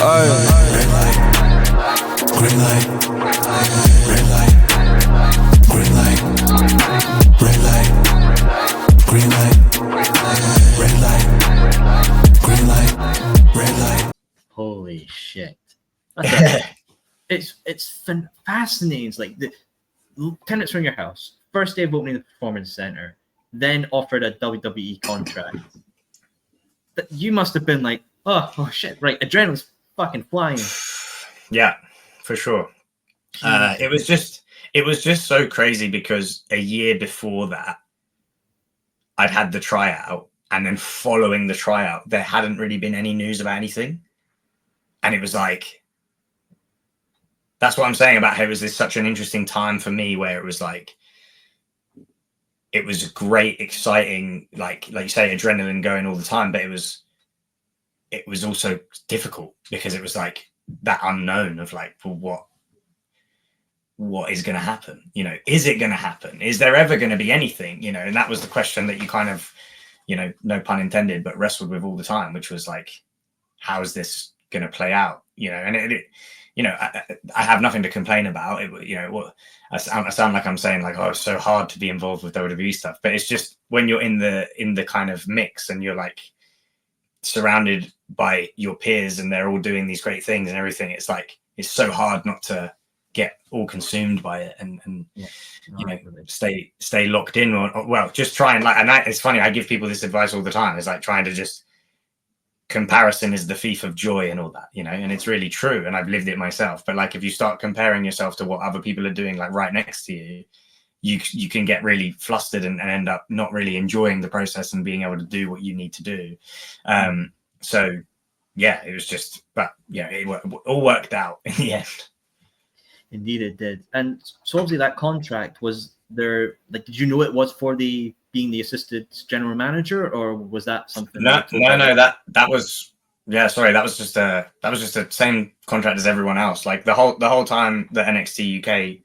Red light, green light, red light, green light, red light, green light, red light, green light, red light. Holy shit! It's fascinating. It's like the 10 minutes from your house, first day of opening the performance center, then offered a WWE contract. That you must have been like, oh shit, right? Adrenaline's fucking flying. Yeah, for sure. It was just so crazy because a year before that, I'd had the tryout, and then following the tryout, there hadn't really been any news about anything, and it was like, that's what I'm saying about how it was such an interesting time for me, where it was like, it was great, exciting, like you say, adrenaline going all the time, but it was also difficult because it was like that unknown of like, well, what is going to happen? You know, is it going to happen? Is there ever going to be anything? You know, and that was the question that you kind of, you know, no pun intended, but wrestled with all the time, which was like, how is this going to play out? You know, and it you know, I have nothing to complain about. It, you know, I sound like I'm saying like, oh, it's so hard to be involved with WWE stuff, but it's just when you're in the kind of mix and you're like surrounded by your peers and they're all doing these great things and everything, it's like, it's so hard not to get all consumed by it and you know, stay locked in or well, just try and like, and it's funny, I give people this advice all the time. It's like trying to just, comparison is the thief of joy and all that, you know, and it's really true. And I've lived it myself. But like, if you start comparing yourself to what other people are doing, like right next to you, you can get really flustered and end up not really enjoying the process and being able to do what you need to do. So yeah, it was just, but yeah, it all worked out in the end. Indeed it did. And so obviously that contract, was there, like, did you know it was for being the assistant general manager, or was that something? No, that was, yeah, sorry, that was just the same contract as everyone else. Like the whole time that NXT UK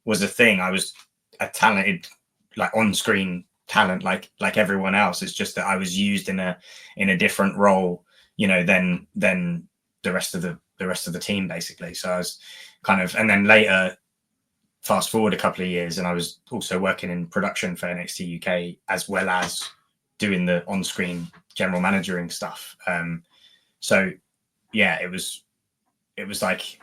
was a thing, I was a talented, like on-screen talent, like everyone else. It's just that I was used in a different role, you know, than the rest of the team, basically. So I was kind of, and then later, fast forward a couple of years, and I was also working in production for NXT UK as well as doing the on-screen general managering stuff. So yeah, it was like,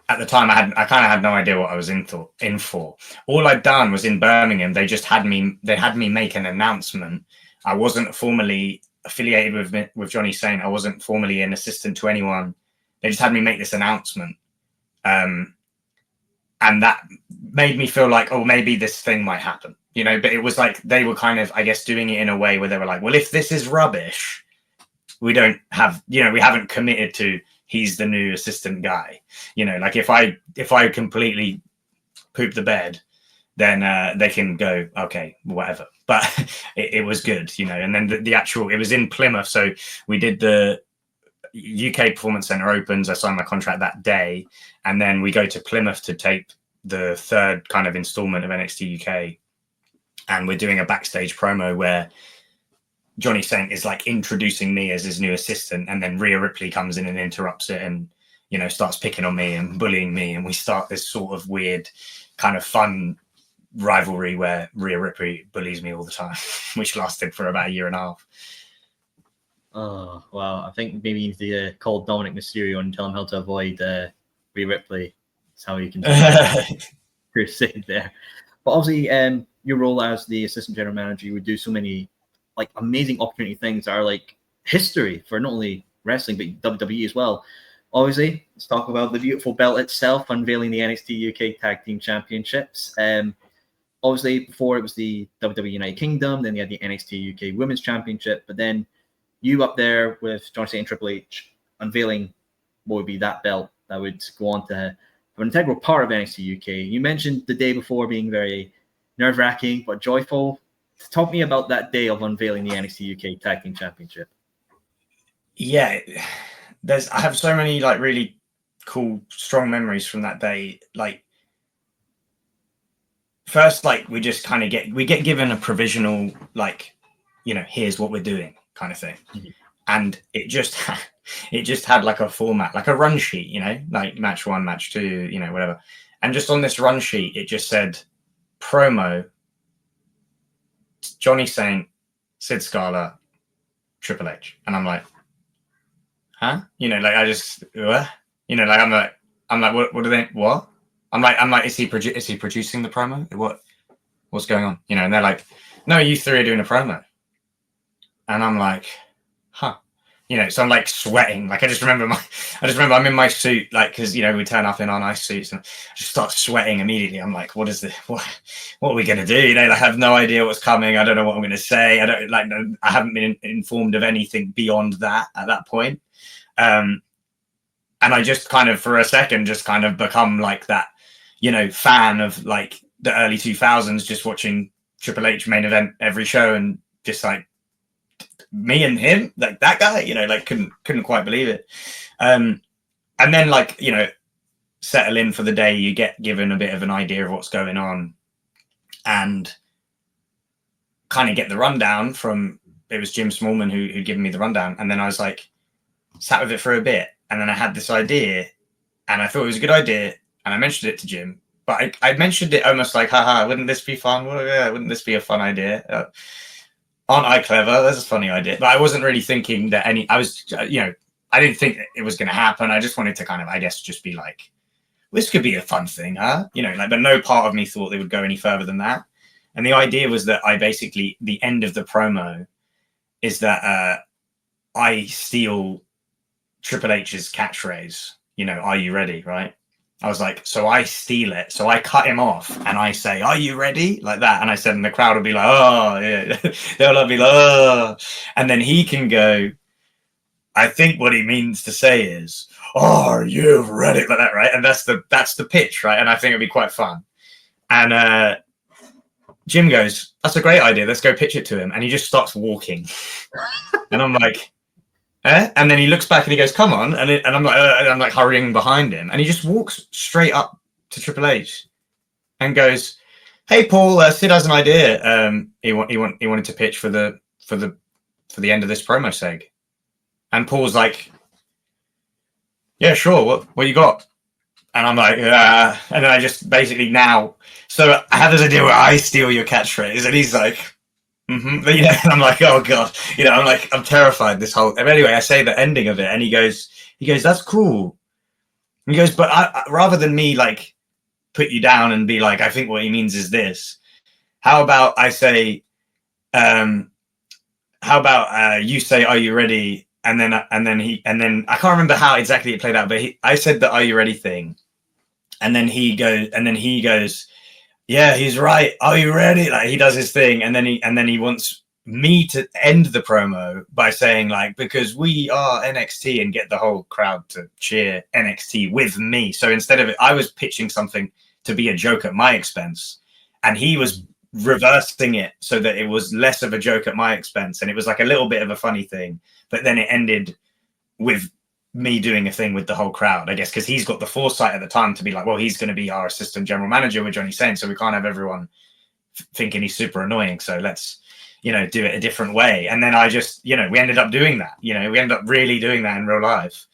at the time I kind of had no idea what I was in for. All I'd done was in Birmingham, they had me make an announcement. I wasn't formally affiliated with Johnny Saint. I wasn't formally an assistant to anyone. They just had me make this announcement. And that made me feel like, oh, maybe this thing might happen, you know, but it was like, they were kind of, I guess, doing it in a way where they were like, well, if this is rubbish, we don't have, you know, we haven't committed to, he's the new assistant guy, you know, like if I completely poop the bed, then they can go, okay, whatever. But it was good, you know, and then the actual, it was in Plymouth. So we did the UK Performance Center opens. I signed my contract that day, and then we go to Plymouth to tape the third kind of installment of NXT UK, and we're doing a backstage promo where Johnny Saint is like introducing me as his new assistant, and then Rhea Ripley comes in and interrupts it, and you know, starts picking on me and bullying me, and we start this sort of weird kind of fun rivalry where Rhea Ripley bullies me all the time, which lasted for about a year and a half. Oh, wow. I think maybe you need to call Dominic Mysterio and tell him how to avoid Rhea Ripley. That's how you can crusade there. But obviously, your role as the assistant general manager, you would do so many like amazing opportunity things that are like history for not only wrestling, but WWE as well. Obviously, let's talk about the beautiful belt itself, unveiling the NXT UK Tag Team Championships. Obviously, before it was the WWE United Kingdom, then you had the NXT UK Women's Championship, but then you up there with John Cena and Triple H unveiling what would be that belt that would go on to have an integral part of NXT UK. You mentioned the day before being very nerve-wracking but joyful. Talk me about that day of unveiling the NXT UK Tag Team Championship. Yeah, I have so many like really cool, strong memories from that day. Like, first, like we just kind of get given a provisional, like, you know, here's what we're doing kind of thing. Mm-hmm. And it just it just had like a format, like a run sheet, you know, like match 1, match 2, you know, whatever. And just on this run sheet, it just said promo, Johnny Saint, Sid Scala, Triple H. And I'm like, huh? You know, like I just, what? You know, like I'm like, what are they, what? I'm like, is he producing the promo? What's going on? You know, and they're like, no, you three are doing a promo. And I'm like, huh. You know, so I'm like sweating. Like I just remember I'm in my suit, like, cause you know, we turn up in our nice suits and I just start sweating immediately. I'm like, what is this? What are we going to do? You know, like, I have no idea what's coming. I don't know what I'm going to say. I haven't been informed of anything beyond that at that point. And I just kind of, for a second, just kind of become like that, you know, fan of like the early 2000s, just watching Triple H main event every show and just like, me and him, like that guy, you know, like couldn't quite believe it. And then, like, you know, settle in for the day, you get given a bit of an idea of what's going on and kind of get the rundown from, it was Jim Smallman who'd given me the rundown. And then I was like, sat with it for a bit. And then I had this idea and I thought it was a good idea. And I mentioned it to Jim, but I mentioned it almost like, haha, wouldn't this be fun? Well, yeah, wouldn't this be a fun idea? Aren't I clever? That's a funny idea. But I wasn't really thinking that I didn't think it was going to happen. I just wanted to kind of, I guess, just be like, this could be a fun thing, huh? You know, like, but no part of me thought they would go any further than that. And the idea was that the end of the promo is that I steal Triple H's catchphrase, you know, are you ready? Right. I was like, so I steal it. So I cut him off and I say, are you ready? Like that. And I said, and the crowd will be like, oh, yeah. They'll be like, oh. And then he can go, I think what he means to say is, are you ready? Like that, right? And that's the pitch, right? And I think it'd be quite fun. And Jim goes, that's a great idea. Let's go pitch it to him. And he just starts walking. And I'm like, eh? And then he looks back and he goes, come on. And I'm like hurrying behind him. And he just walks straight up to Triple H and goes, hey, Paul, Sid has an idea. He wanted to pitch for the end of this promo seg. And Paul's like, yeah, sure. What you got? And I'm like, and then I just basically so I have this idea where I steal your catchphrase. And he's like, mm-hmm. But, you know, and I'm like, oh God, you know, I'm terrified this whole, and anyway, I say the ending of it and he goes, that's cool. He goes, but I rather than me like put you down and be like, I think what he means is this. How about I say, you say, are you ready? And then I can't remember how exactly it played out, but I said the "Are you ready" thing, and then he goes, yeah, he's right. Are you ready? Like he does his thing, and then he wants me to end the promo by saying like, because we are NXT, and get the whole crowd to cheer NXT with me. So instead of it, I was pitching something to be a joke at my expense, and he was reversing it so that it was less of a joke at my expense, and it was like a little bit of a funny thing. But then it ended with me doing a thing with the whole crowd, I guess, because he's got the foresight at the time to be like, well, he's going to be our assistant general manager with Johnny Saint, so we can't have everyone thinking he's super annoying. So let's, you know, do it a different way. And then I just, you know, we ended up doing that. You know, we ended up really doing that in real life,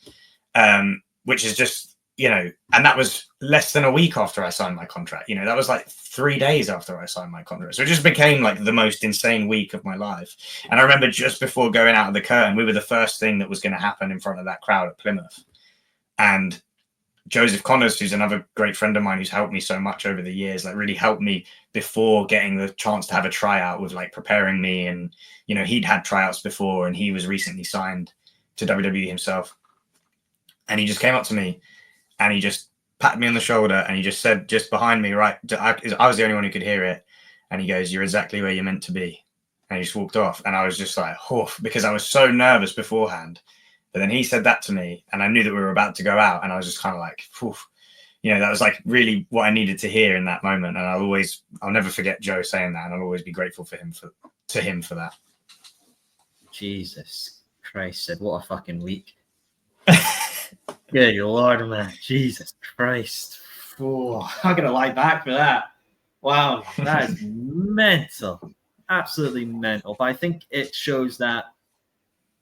which is just, you know, and that was less than a week after I signed my contract. You know, that was like 3 days after I signed my contract. So it just became like the most insane week of my life. And I remember just before going out of the curtain, we were the first thing that was going to happen in front of that crowd at Plymouth. And Joseph Connors, who's another great friend of mine who's helped me so much over the years, like really helped me before getting the chance to have a tryout with like preparing me. And, you know, he'd had tryouts before and he was recently signed to WWE himself. And he just came up to me and he just patted me on the shoulder and he just said, just behind me, right, I was the only one who could hear it. And he goes, you're exactly where you're meant to be. And he just walked off. And I was just like, oh, because I was so nervous beforehand. But then he said that to me and I knew that we were about to go out. And I was just kind of like, oof. You know, that was like really what I needed to hear in that moment. And I'll never forget Joe saying that. And I'll always be grateful for him for that. Jesus Christ, Sid, what a fucking week. Good Lord, man. Jesus Christ. Oh, I'm going to lie back for that. Wow, that is mental. Absolutely mental. But I think it shows that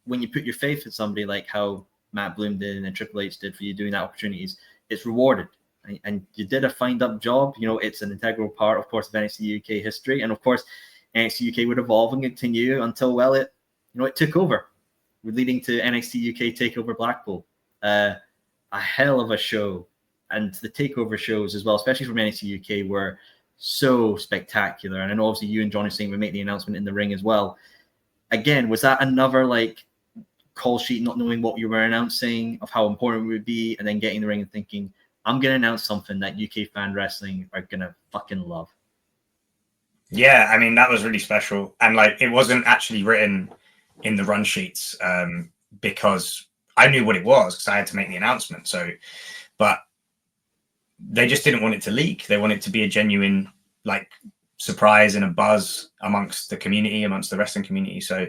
when you put your faith in somebody, like how Matt Bloom did and Triple H did for you doing that opportunities, it's rewarded. And you did a fine-up job. You know, it's an integral part, of course, of NXT UK history. And of course, NXT UK would evolve and continue until, well, it took over, leading to NXT UK Takeover Blackpool. A hell of a show. And the Takeover shows as well, especially from NXT UK, were so spectacular. And I know obviously you and Johnny Saint would make the announcement in the ring as well. Again, was that another like call sheet, not knowing what you were announcing, of how important it would be, and then getting in the ring and thinking, I'm going to announce something that UK fan wrestling are going to fucking love? Yeah, I mean, that was really special. And like, it wasn't actually written in the run sheets because I knew what it was because I had to make the announcement. So, but they just didn't want it to leak. They wanted it to be a genuine like surprise and a buzz amongst the community, amongst the wrestling community. So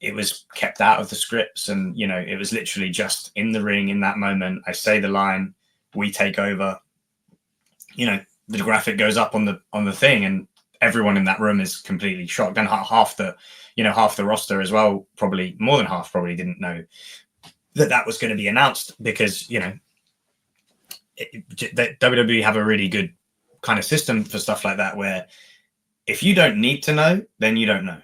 it was kept out of the scripts, and you know, it was literally just in the ring in that moment. I say the line, we take over, you know, the graphic goes up on the thing, and everyone in that room is completely shocked. And half the roster as well, probably more than half, probably didn't know that was going to be announced, because, you know, WWE have a really good kind of system for stuff like that, where if you don't need to know, then you don't know.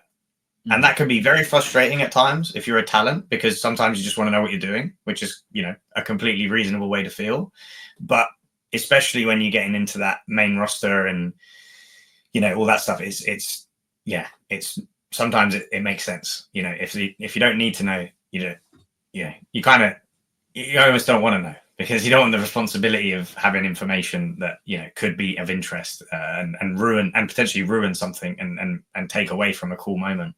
And that can be very frustrating at times if you're a talent, because sometimes you just want to know what you're doing, which is, you know, a completely reasonable way to feel. But especially when you're getting into that main roster and, you know, all that stuff, it's sometimes it makes sense. You know, if you don't need to know, you almost don't want to know, because you don't want the responsibility of having information that, you know, could be of interest and ruin, and potentially ruin something and take away from a cool moment.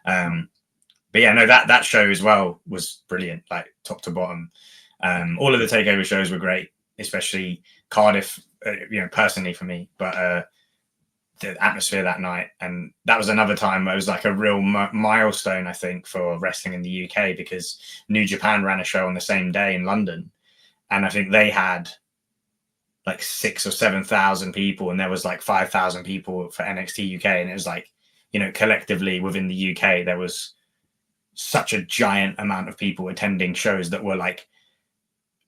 But yeah, no, that show as well was brilliant, like top to bottom. All of the takeover shows were great, especially Cardiff, you know, personally for me, but the atmosphere that night. And that was another time where it was like a real milestone, I think, for wrestling in the UK, because New Japan ran a show on the same day in London. And I think they had like 6,000 or 7,000 people, and there was like 5,000 people for NXT UK. And it was like, you know, collectively within the UK, there was such a giant amount of people attending shows that were like,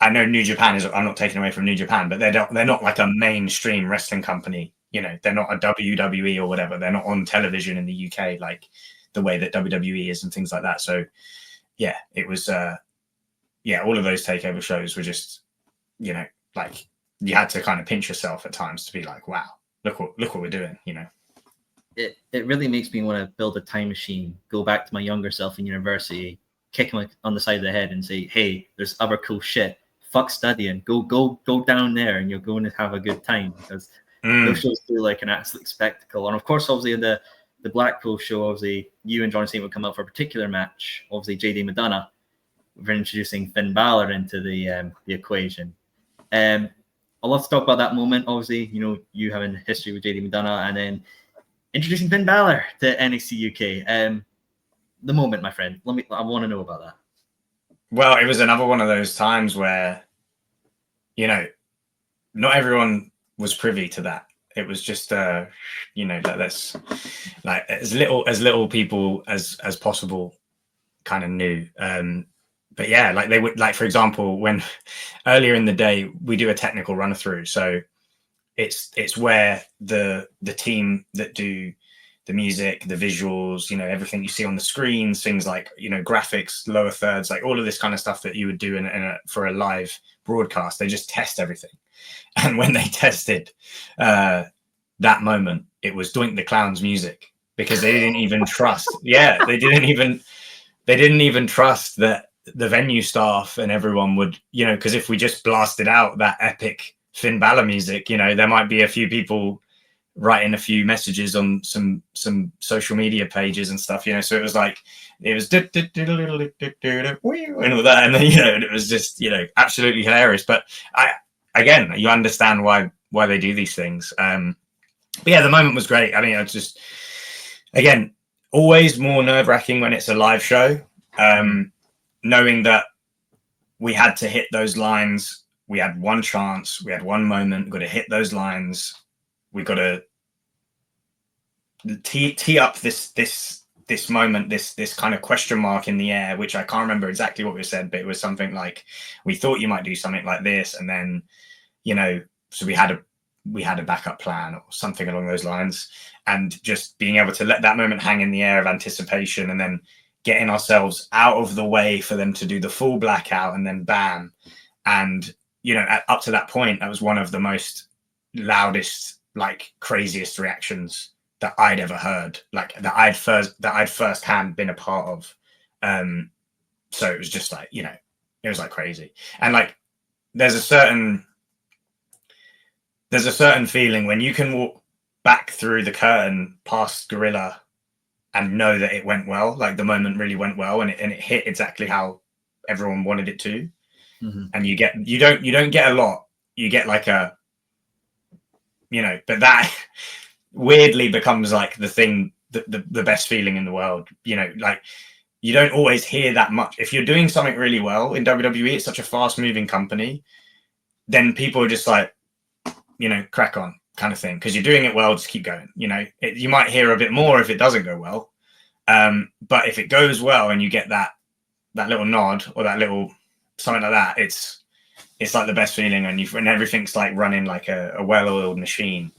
I know New Japan is, I'm not taking away from New Japan, but they're not like a mainstream wrestling company. You know, they're not a WWE or whatever. They're not on television in the UK like the way that WWE is and things like that. So yeah, it was, all of those takeover shows were just, you know, like you had to kind of pinch yourself at times to be like, wow, look what we're doing, you know. It really makes me want to build a time machine, go back to my younger self in university, kick him on the side of the head and say, hey, there's other cool shit. Fuck studying. Go down there and you're going to have a good time, because those shows feel like an absolute spectacle. And of course, obviously in the Blackpool show, obviously you and Johnny Saint would come out for a particular match. Obviously JD Madonna, we're introducing Finn Balor into the equation. I'd love to talk about that moment. Obviously, you know, you having history with JD Madonna and then introducing Finn Balor to NXT UK. The moment, my friend. I want to know about that. Well, it was another one of those times where, you know, not everyone was privy to that. It was just, you know, that's like as little people as possible kind of knew. But yeah, like they would, like, for example, when earlier in the day we do a technical run through. So it's where the team that do the music, the visuals, you know, everything you see on the screens, things like, you know, graphics, lower thirds, like all of this kind of stuff that you would do for a live broadcast. They just test everything. And when they tested that moment, it was Doink the Clown's music, because they didn't even trust. Yeah, they didn't even trust that the venue staff and everyone would, you know, because if we just blasted out that epic Finn Balor music, you know, there might be a few people writing a few messages on some social media pages and stuff, you know. So it was like, it was and all that, and then, you know, it was just, you know, absolutely hilarious. But again, you understand why they do these things. But yeah, the moment was great. I mean, I just, again, always more nerve-wracking when it's a live show, knowing that we had to hit those lines. We had one chance, we had one moment, we've got to hit those lines. We've got to tee up this this moment, this kind of question mark in the air, which I can't remember exactly what we said, but it was something like, we thought you might do something like this, and then, you know, so we had a backup plan or something along those lines, and just being able to let that moment hang in the air of anticipation, and then getting ourselves out of the way for them to do the full blackout, and then bam. And, you know, up to that point, that was one of the most loudest, like craziest reactions that I'd ever heard, like that I'd firsthand been a part of. So it was just like, you know, it was like crazy. And like, there's a certain feeling when you can walk back through the curtain past Gorilla and know that it went well, like the moment really went well, and it hit exactly how everyone wanted it to. Mm-hmm. And you don't get a lot. You get like a, you know, but that weirdly becomes like the thing, the best feeling in the world. You know, like you don't always hear that much. If you're doing something really well in WWE, it's such a fast moving company, then people are just like, you know, crack on kind of thing. Because you're doing it well, just keep going. You know, you might hear a bit more if it doesn't go well. But if it goes well and you get that little nod or that little something like that, it's like the best feeling, and everything's like running like a well-oiled machine.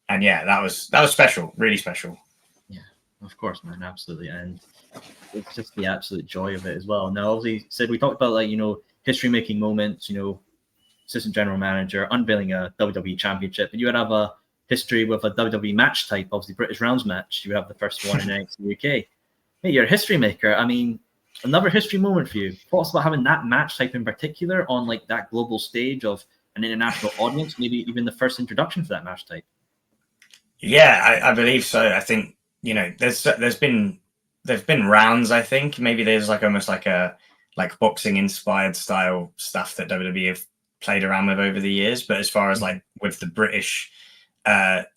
And yeah, that was special, really special. Yeah, of course, man, absolutely. And it's just the absolute joy of it as well. Now, obviously, Sid, we talked about, like, you know, history-making moments, you know, assistant general manager, unveiling a WWE championship, and you would have a history with a WWE match type, obviously British rounds match. You would have the first one in NXT UK. Hey, you're a history maker. I mean, another history moment for you. Thoughts about having that match type in particular on like that global stage of an international audience, maybe even the first introduction for that match type? Yeah, I believe so. I think, you know, there's been rounds. I think maybe there's like almost like a boxing inspired style stuff that WWE have played around with over the years. But as far as like with the British,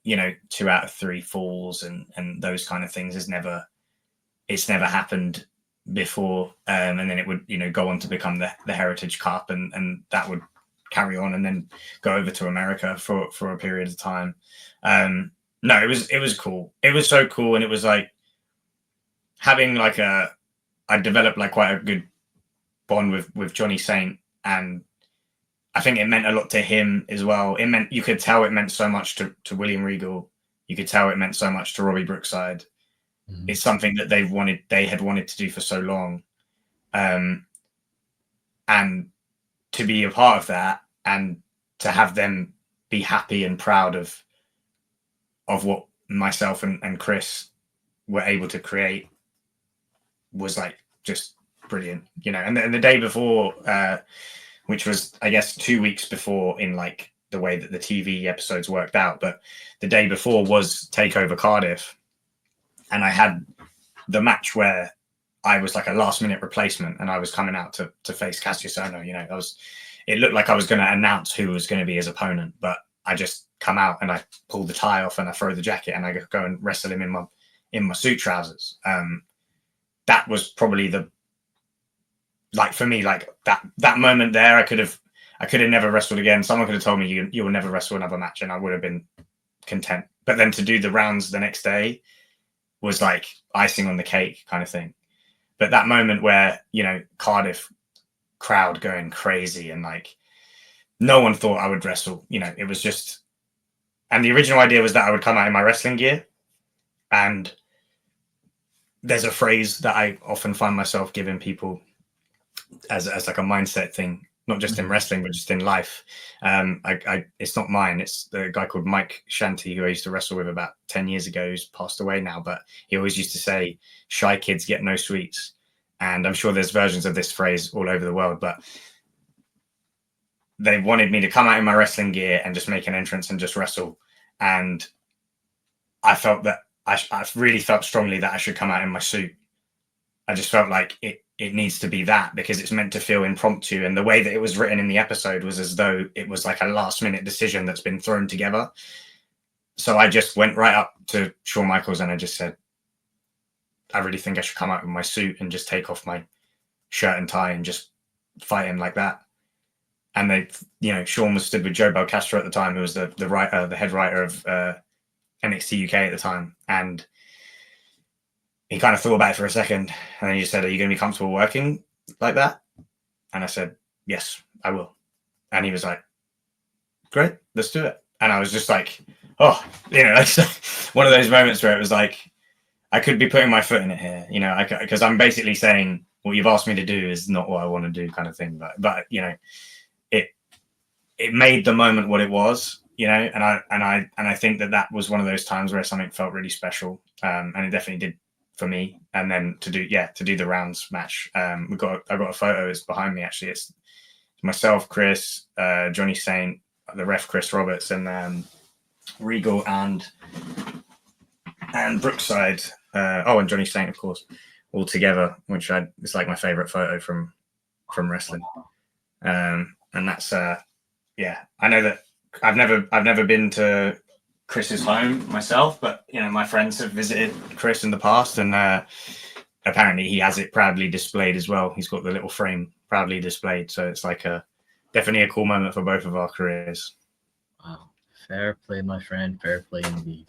you know, 2 out of 3 falls and those kind of things, it's never happened before. And then it would, you know, go on to become the Heritage Cup, and that would carry on and then go over to America for a period of time. No, it was cool. It was so cool. And it was like having like I developed like quite a good bond with Johnny Saint, and I think it meant a lot to him as well. You could tell it meant so much to William Regal. You could tell it meant so much to Robbie Brookside. Mm-hmm. It's something that they had wanted to do for so long. And to be a part of that, and to have them be happy and proud of what myself and Chris were able to create was like just brilliant, you know. And the day before, which was, I guess, 2 weeks before in like the way that the TV episodes worked out, but the day before was Takeover Cardiff, and I had the match where I was like a last minute replacement, and I was coming out to face Cassius Ohno. You know, it looked like I was going to announce who was going to be his opponent, but I just come out and I pull the tie off and I throw the jacket and I go and wrestle him in my suit trousers. That was probably for me, like that moment there, I could have never wrestled again. Someone could have told me you will never wrestle another match, and I would have been content. But then to do the rounds the next day was like icing on the cake kind of thing. But that moment where, you know, Cardiff crowd going crazy, and like no one thought I would wrestle, you know, it was just, and the original idea was that I would come out in my wrestling gear. And there's a phrase that I often find myself giving people as like a mindset thing, not just in wrestling, but just in life. It's not mine. It's the guy called Mike Shanty, who I used to wrestle with about 10 years ago, who's passed away now, but he always used to say, shy kids get no sweets. And I'm sure there's versions of this phrase all over the world, but they wanted me to come out in my wrestling gear and just make an entrance and just wrestle. And I felt that I really felt strongly that I should come out in my suit. I just felt like it needs to be that, because it's meant to feel impromptu. And the way that it was written in the episode was as though it was like a last minute decision that's been thrown together. So I just went right up to Shawn Michaels and I just said, I really think I should come out in my suit and just take off my shirt and tie and just fight him like that. And they, you know, Shawn was stood with Joe Belcastro at the time, who was the head writer of NXT UK at the time. And he kind of thought about it for a second, and then he just said, "Are you going to be comfortable working like that?" And I said, "Yes, I will." And he was like, "Great, let's do it." And I was just like, "Oh, it's one of those moments where it was like, I could be putting my foot in it here, because I'm basically saying what you've asked me to do is not what I want to do, kind of thing. But it made the moment what it was, and I think that was one of those times where something felt really special, and it definitely did for me. And then to do the rounds match, I got a photo. It's behind me actually. It's myself, Chris, Johnny Saint, the ref Chris Roberts, and Regal and Brookside. And Johnny Saint, of course, all together, which it's like my favorite photo from wrestling. And that's I know that I've never been to Chris's home myself, but my friends have visited Chris in the past, and apparently he has it proudly displayed as well. He's got the little frame proudly displayed, so it's like definitely a cool moment for both of our careers. Wow, fair play, my friend, fair play indeed.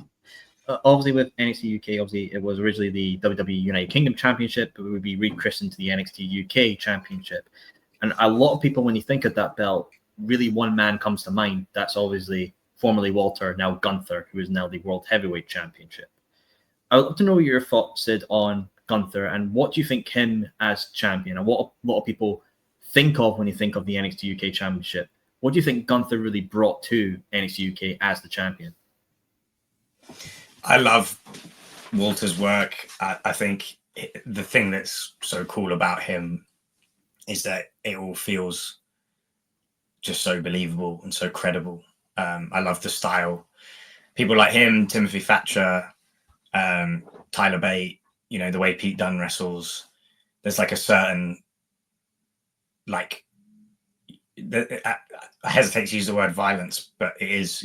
Obviously, with NXT UK, obviously it was originally the WWE United Kingdom Championship, but it would be rechristened to the NXT UK Championship. And a lot of people, when you think of that belt, really one man comes to mind. That's obviously formerly Walter, now Gunther, who is now the World Heavyweight Championship. I would love to know your thoughts, Sid, on Gunther, and what do you think him as champion, and what a lot of people think of when you think of the NXT UK Championship. What do you think Gunther really brought to NXT UK as the champion? I love Walter's work. I think the thing that's so cool about him is that it all feels just so believable and so credible. I love the style. People like him, Timothy Thatcher, Tyler Bate, the way Pete Dunne wrestles, there's like a certain, I hesitate to use the word violence, but it is,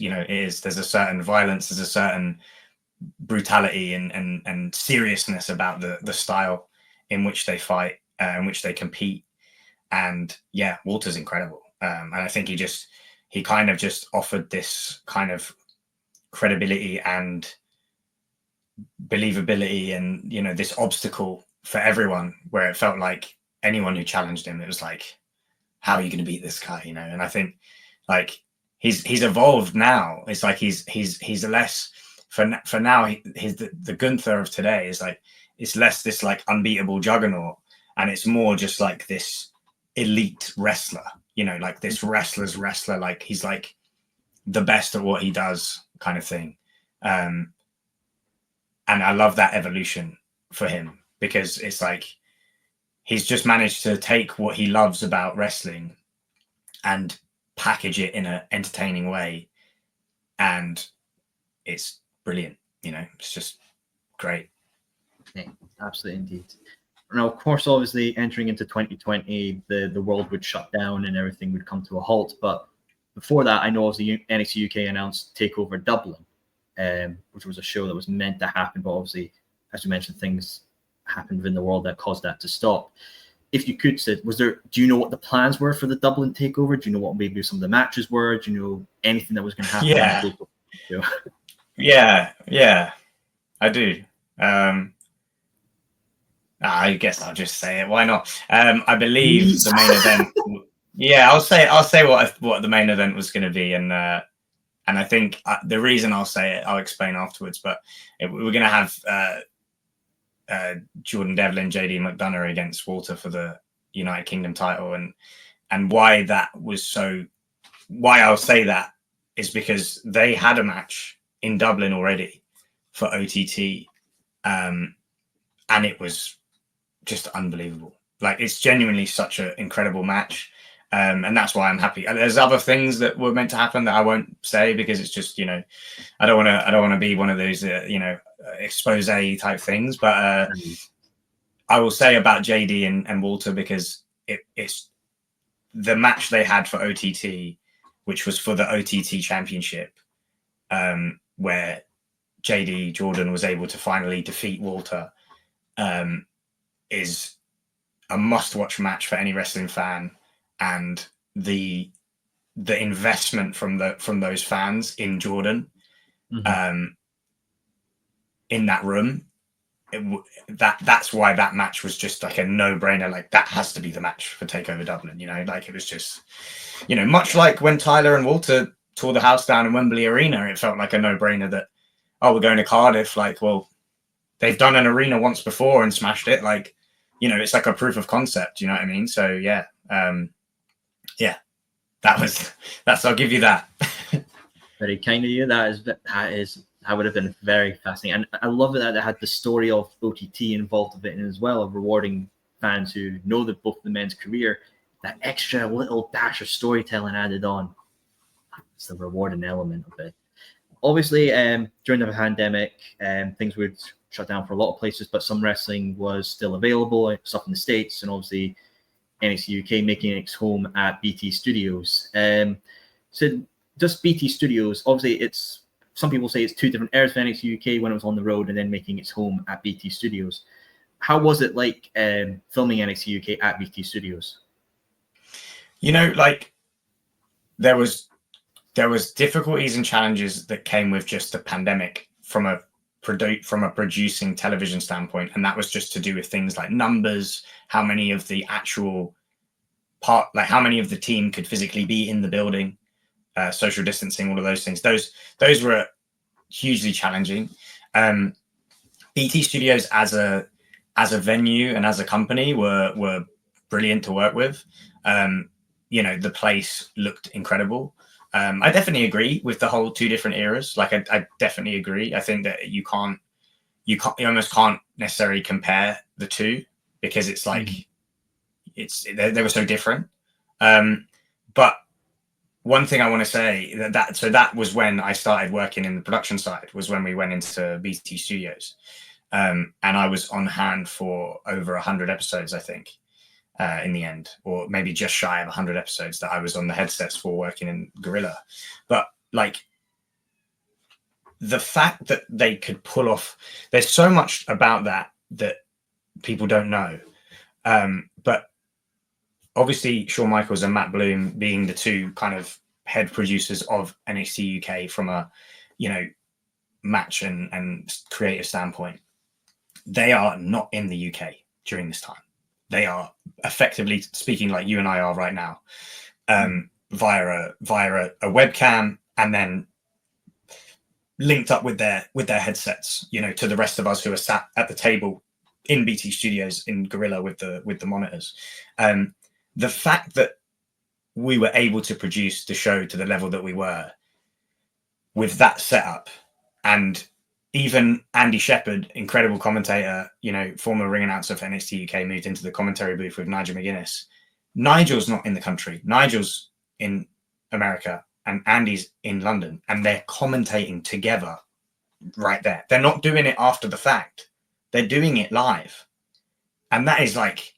there's a certain violence, there's a certain brutality and seriousness about the style in which they fight, in which they compete. And Walter's incredible. And I think he kind of just offered this kind of credibility and believability and, this obstacle for everyone, where it felt like anyone who challenged him, it was like, how are you going to beat this guy? And I think he's evolved now. It's like he's less for now. The Gunther of today is like, it's less this like unbeatable juggernaut, and it's more just like this elite wrestler, like this wrestler's wrestler. Like he's like the best at what he does, kind of thing. And I love that evolution for him, because it's like he's just managed to take what he loves about wrestling and package it in an entertaining way, and it's brilliant. It's just great. Yeah, absolutely indeed. Now, of course, obviously entering into 2020, the world would shut down and everything would come to a halt. But before that, I know obviously NXT UK announced Takeover Dublin, which was a show that was meant to happen, but obviously, as you mentioned, things happened within the world that caused that to stop. If you could, Sid, do you know what the plans were for the Dublin Takeover? Do you know what maybe some of the matches were? Do you know anything that was going to happen? Yeah, I do. I guess I'll just say it. Why not? I believe the main event. Yeah, I'll say what the main event was going to be, and I think the reason I'll say it, I'll explain afterwards. But we're going to have Jordan Devlin, JD McDonough against Walter for the United Kingdom title, and why that was so. Why I'll say that is because they had a match in Dublin already for OTT, and it was just unbelievable. Like, it's genuinely such an incredible match, and that's why I'm happy. And there's other things that were meant to happen that I won't say, because it's just, I don't want to be one of those expose type things. But I will say about JD and Walter, because it's the match they had for OTT, which was for the OTT Championship, where JD Jordan was able to finally defeat Walter, is a must-watch match for any wrestling fan, and the investment from those fans in Jordan, in that room, that's why that match was just like a no-brainer. Like, that has to be the match for Takeover Dublin, you know. Like, it was just, you know, much like when Tyler and Walter tore the house down in Wembley Arena, it felt like a no-brainer that, oh, we're going to Cardiff. Like, well, they've done an arena once before and smashed it. Like, you know, it's like a proof of concept, you know what I mean? So yeah, that's I'll give you that. Very kind of you. That would have been very fascinating. And I love that they had the story of OTT involved with it as well, of rewarding fans who know that both the men's career, that extra little dash of storytelling added on. It's the rewarding element of it. Obviously, during the pandemic, things would shut down for a lot of places, but some wrestling was still available, stuff in the States, and obviously NXT UK making its home at BT Studios. So just BT Studios, obviously some people say it's two different eras for NXT UK when it was on the road and then making its home at BT Studios. How was it like filming NXT UK at BT Studios? You know, like, there was difficulties and challenges that came with just the pandemic from a producing television standpoint, and that was just to do with things like numbers, how many of the actual part, like how many of the team could physically be in the building, social distancing, all of those things. Those were hugely challenging. BT Studios as a venue and as a company were brilliant to work with. You know, the place looked incredible. I definitely agree with the whole two different eras. Like, I definitely agree. I think that you almost can't necessarily compare the two, because it's like, they were so different. But one thing I want to say that was when I started working in the production side, was when we went into BT Studios. And I was on hand for over 100 episodes, I think. In the end, or maybe just shy of 100 episodes that I was on the headsets for, working in Gorilla. But like, the fact that they could pull off, there's so much about that people don't know. But obviously Shawn Michaels and Matt Bloom being the two kind of head producers of NXT UK from a, you know, match and creative standpoint, they are not in the UK during this time. They are effectively speaking like you and I are right now, via a webcam, and then linked up with their headsets, you know, to the rest of us who are sat at the table in BT Studios in Gorilla with the monitors. The fact that we were able to produce the show to the level that we were with that setup, and even Andy Shepherd, incredible commentator, you know, former ring announcer for NXT UK, moved into the commentary booth with Nigel McGuinness. Nigel's not in the country. Nigel's in America and Andy's in London, and they're commentating together right there. They're not doing it after the fact. They're doing it live. And that is like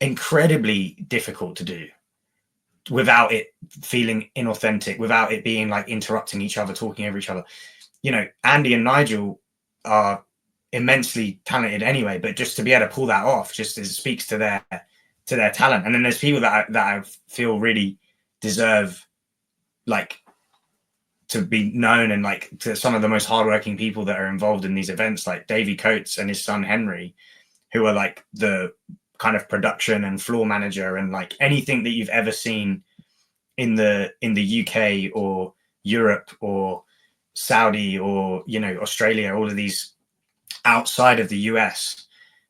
incredibly difficult to do without it feeling inauthentic, without it being like interrupting each other, talking over each other. You know, Andy and Nigel are immensely talented anyway, but just to be able to pull that off just speaks to their talent. And then there's people that I feel really deserve, like, to be known, and like, to some of the most hardworking people that are involved in these events, like Davey Coates and his son Henry, who are like the kind of production and floor manager, and like anything that you've ever seen in the UK or Europe or Saudi or, you know, Australia, all of these outside of the US,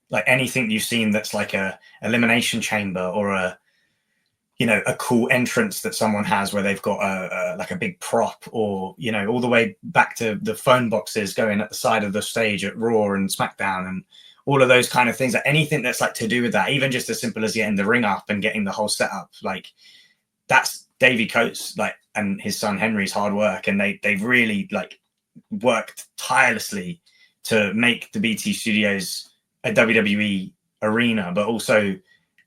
like anything you've seen that's like a elimination chamber or a, you know, a cool entrance that someone has where they've got like a big prop, or, you know, all the way back to the phone boxes going at the side of the stage at Raw and SmackDown, and all of those kind of things, like anything that's like to do with that, even just as simple as getting the ring up and getting the whole setup, like that's Davey Coates, like, and his son Henry's hard work, and they've really like worked tirelessly to make the BT Studios a WWE arena, but also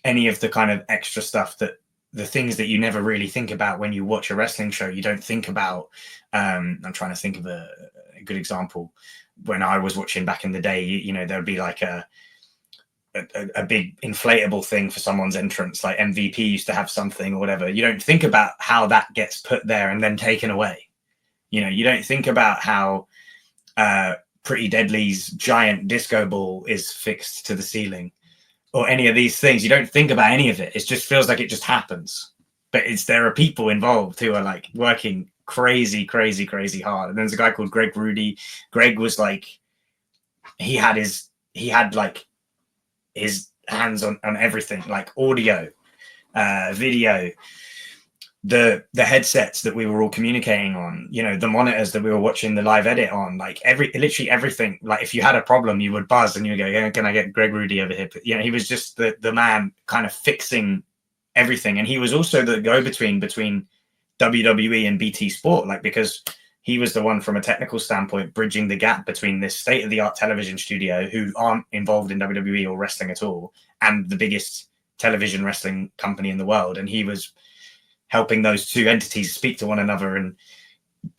any of the kind of extra stuff, that the things that you never really think about when you watch a wrestling show. You don't think about, I'm trying to think of a good example. When I was watching back in the day, you know, there'd be like a big inflatable thing for someone's entrance, like MVP used to have something or whatever. You don't think about how that gets put there and then taken away. You know, you don't think about how Pretty Deadly's giant disco ball is fixed to the ceiling, or any of these things. You don't think about any of it. It just feels like it just happens. But there are people involved who are like working crazy hard. And there's a guy called Greg Rudy. Greg was like, he had his hands on everything, like audio, video, the headsets that we were all communicating on, the monitors that we were watching the live edit on, like literally everything. Like if you had a problem, you would buzz and you would go, can I get Greg Rudy over here? But, he was just the man kind of fixing everything. And he was also the go-between between WWE and BT Sport, like, because he was the one from a technical standpoint bridging the gap between this state-of-the-art television studio who aren't involved in WWE or wrestling at all and the biggest television wrestling company in the world. And he was helping those two entities speak to one another and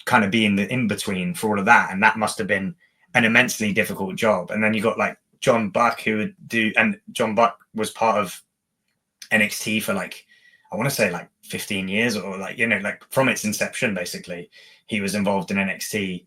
kind of being the in-between for all of that. And that must have been an immensely difficult job. And then you got like John Buck, and John Buck was part of NXT for like, I want to say like 15 years, or like, like from its inception, basically. He was involved in NXT,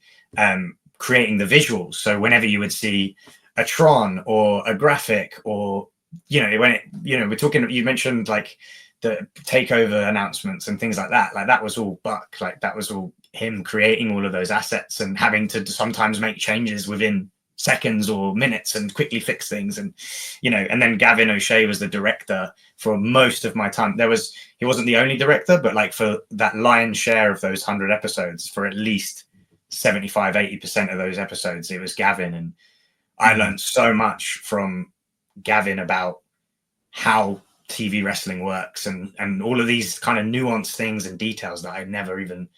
creating the visuals. So whenever you would see a Tron or a graphic, or, we're talking, you mentioned like the takeover announcements and things like that was all Buck. Like that was all him creating all of those assets and having to sometimes make changes within seconds or minutes and quickly fix things. And, and then Gavin O'Shea was the director for most of my time. He wasn't the only director, but like for that lion's share of those 100 episodes, for at least 75-80% of those episodes, it was Gavin. And I learned so much from Gavin about how TV wrestling works and all of these kind of nuanced things and details that I never even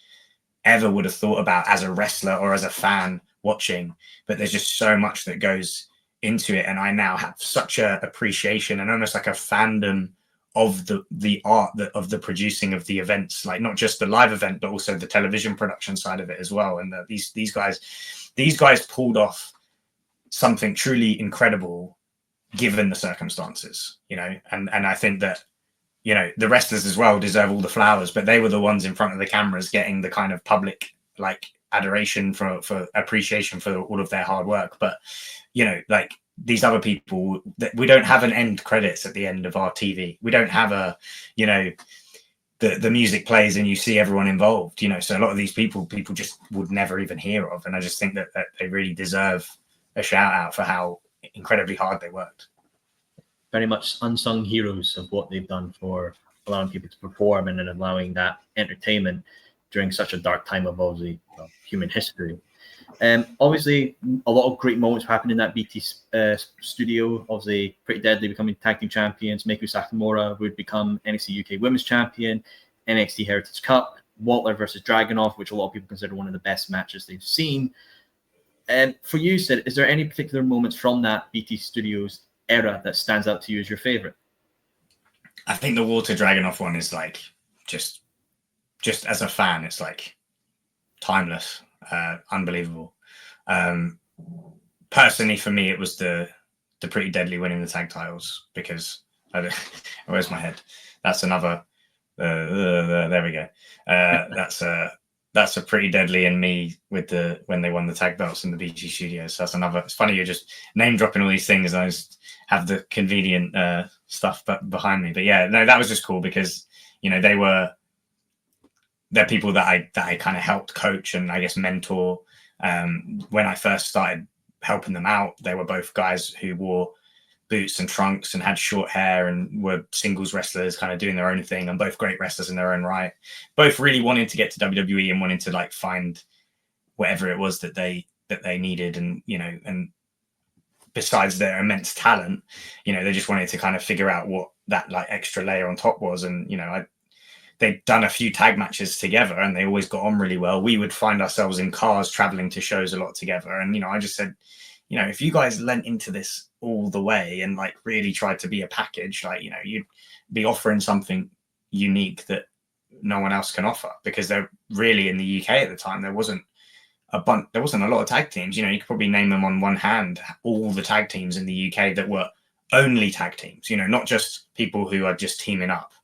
ever would have thought about as a wrestler or as a fan watching. But there's just so much that goes into it, and I now have such a appreciation and almost like a fandom of the art of the producing of the events, like not just the live event but also the television production side of it as well. And these guys pulled off something truly incredible given the circumstances, and I think that the wrestlers as well deserve all the flowers, but they were the ones in front of the cameras getting the kind of public like adoration for appreciation for all of their hard work. But like these other people, that we don't have an end credits at the end of our TV. We don't have a the music plays and you see everyone involved, so a lot of these people just would never even hear of. And I just think that they really deserve a shout out for how incredibly hard they worked. Very much unsung heroes of what they've done for allowing people to perform and then allowing that entertainment during such a dark time of obviously human history. Obviously, a lot of great moments happened in that BT studio. Obviously, Pretty Deadly becoming tag team champions. Meiko Sakamura would become NXT UK Women's Champion. NXT Heritage Cup. Walter versus Dragunov, which a lot of people consider one of the best matches they've seen. For you, Sid, is there any particular moments from that BT Studios era that stands out to you as your favorite? I think the Walter Dragunov one is like just as a fan, it's like timeless, unbelievable. Personally, for me, it was the Pretty Deadly winning the tag titles, because where's my head? That's another. There we go. That's a Pretty Deadly and me with when they won the tag belts in the BG Studios. So that's another. It's funny you're just name dropping all these things. And I just have the convenient stuff behind me. But yeah, no, that was just cool because they're people that I kind of helped coach and I guess mentor. When I first started helping them out, they were both guys who wore boots and trunks and had short hair and were singles wrestlers, kind of doing their own thing, and both great wrestlers in their own right. Both really wanted to get to WWE and wanted to like find whatever it was that they needed, and and besides their immense talent, they just wanted to kind of figure out what that like extra layer on top was. And they'd done a few tag matches together and they always got on really well. We would find ourselves in cars traveling to shows a lot together, and I just said, if you guys lent into this all the way and like really tried to be a package, like you'd be offering something unique that no one else can offer, because they're really, in the UK at the time, there wasn't a lot of tag teams. You could probably name them on one hand, all the tag teams in the UK that were only tag teams, not just people who are just teaming up,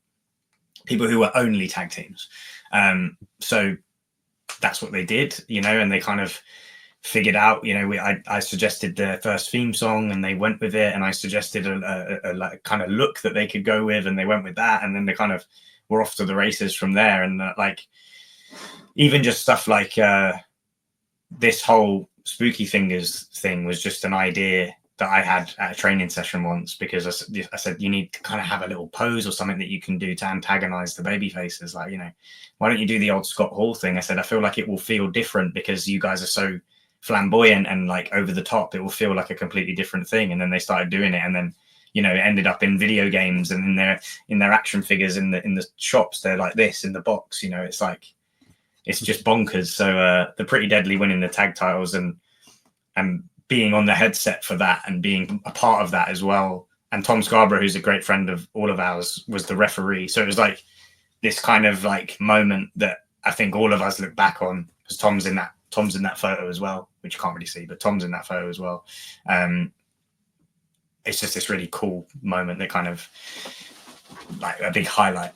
people who were only tag teams. So that's what they did, and they kind of figured out, I suggested the first theme song and they went with it, and I suggested a like kind of look that they could go with, and they went with that, and then they kind of were off to the races from there. And like even just stuff like this whole Spooky Fingers thing was just an idea that I had at a training session once, because I said, you need to kind of have a little pose or something that you can do to antagonize the baby faces. Like, why don't you do the old Scott Hall thing? I said, I feel like it will feel different because you guys are so flamboyant and like over the top. It will feel like a completely different thing. And then they started doing it, and then it ended up in video games and in their action figures in the shops. They're like this in the box. It's like, it's just bonkers. So the Pretty Deadly winning the tag titles and being on the headset for that and being a part of that as well. And Tom Scarborough, who's a great friend of all of ours, was the referee. So it was like this kind of like moment that I think all of us look back on, because Tom's in that photo as well, which you can't really see, but Tom's in that photo as well. It's just this really cool moment that kind of like a big highlight.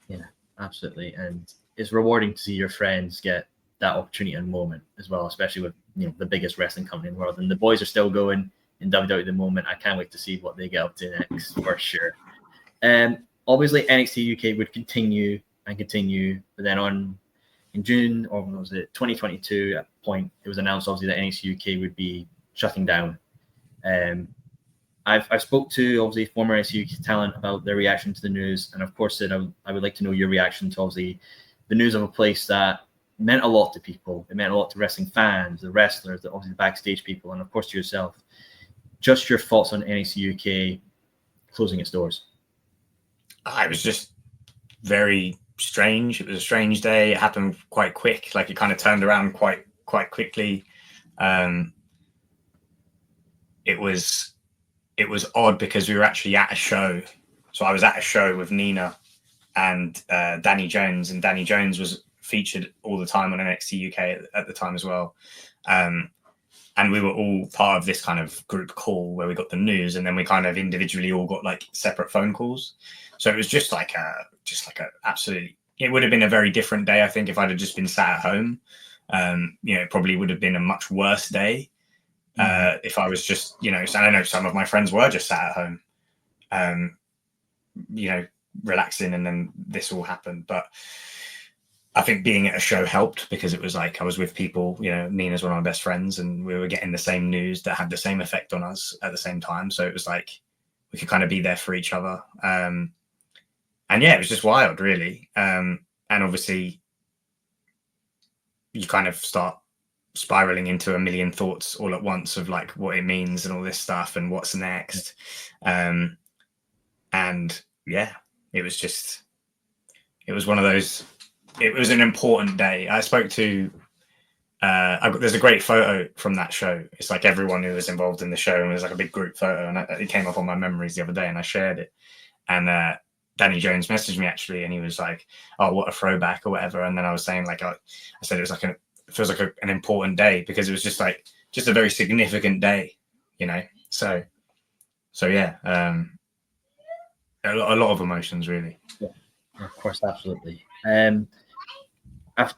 Yeah, absolutely. And it's rewarding to see your friends get that opportunity and moment as well, especially with the biggest wrestling company in the world. And the boys are still going in WWE at the moment. I can't wait to see what they get up to next for sure. Obviously NXT UK would continue, but then in June, or when was it, 2022, at a point it was announced obviously that NXT UK would be shutting down. I spoke to obviously former NXT UK talent about their reaction to the news, and of course Sid, I would like to know your reaction to obviously the news of a place that meant a lot to people. It meant a lot to wrestling fans, the wrestlers, obviously the backstage people, and of course to yourself. Just your thoughts on NXT UK closing its doors. It was just very strange. It was a strange day. It happened quite quick. Like, it kind of turned around quite quickly. It was odd because we were actually at a show. So I was at a show with Nina and Danny Jones, and Danny Jones was featured all the time on NXT UK at the time as well. And we were all part of this kind of group call where we got the news, and then we kind of individually all got like separate phone calls. So it was just like a absolutely, it would have been a very different day, I think, if I'd have just been sat at home. It probably would have been a much worse day if I was just, so I know some of my friends were just sat at home, relaxing, and then this all happened. But I think being at a show helped, because it was like I was with people, Nina's one of my best friends, and we were getting the same news that had the same effect on us at the same time. So it was like we could kind of be there for each other. And yeah, it was just wild, really. And obviously you kind of start spiraling into a million thoughts all at once of like what it means and all this stuff and what's next. And yeah, it was one of those. It was an important day. I spoke to, there's a great photo from that show. It's like everyone who was involved in the show, and it was like a big group photo, and it came up on my memories the other day, and I shared it. And Danny Jones messaged me actually, and he was like, "Oh, what a throwback," or whatever. And then I was saying, like, I said it was like it feels like an important day, because it was just a very significant day, So yeah, a lot of emotions, really. Yeah, of course, absolutely.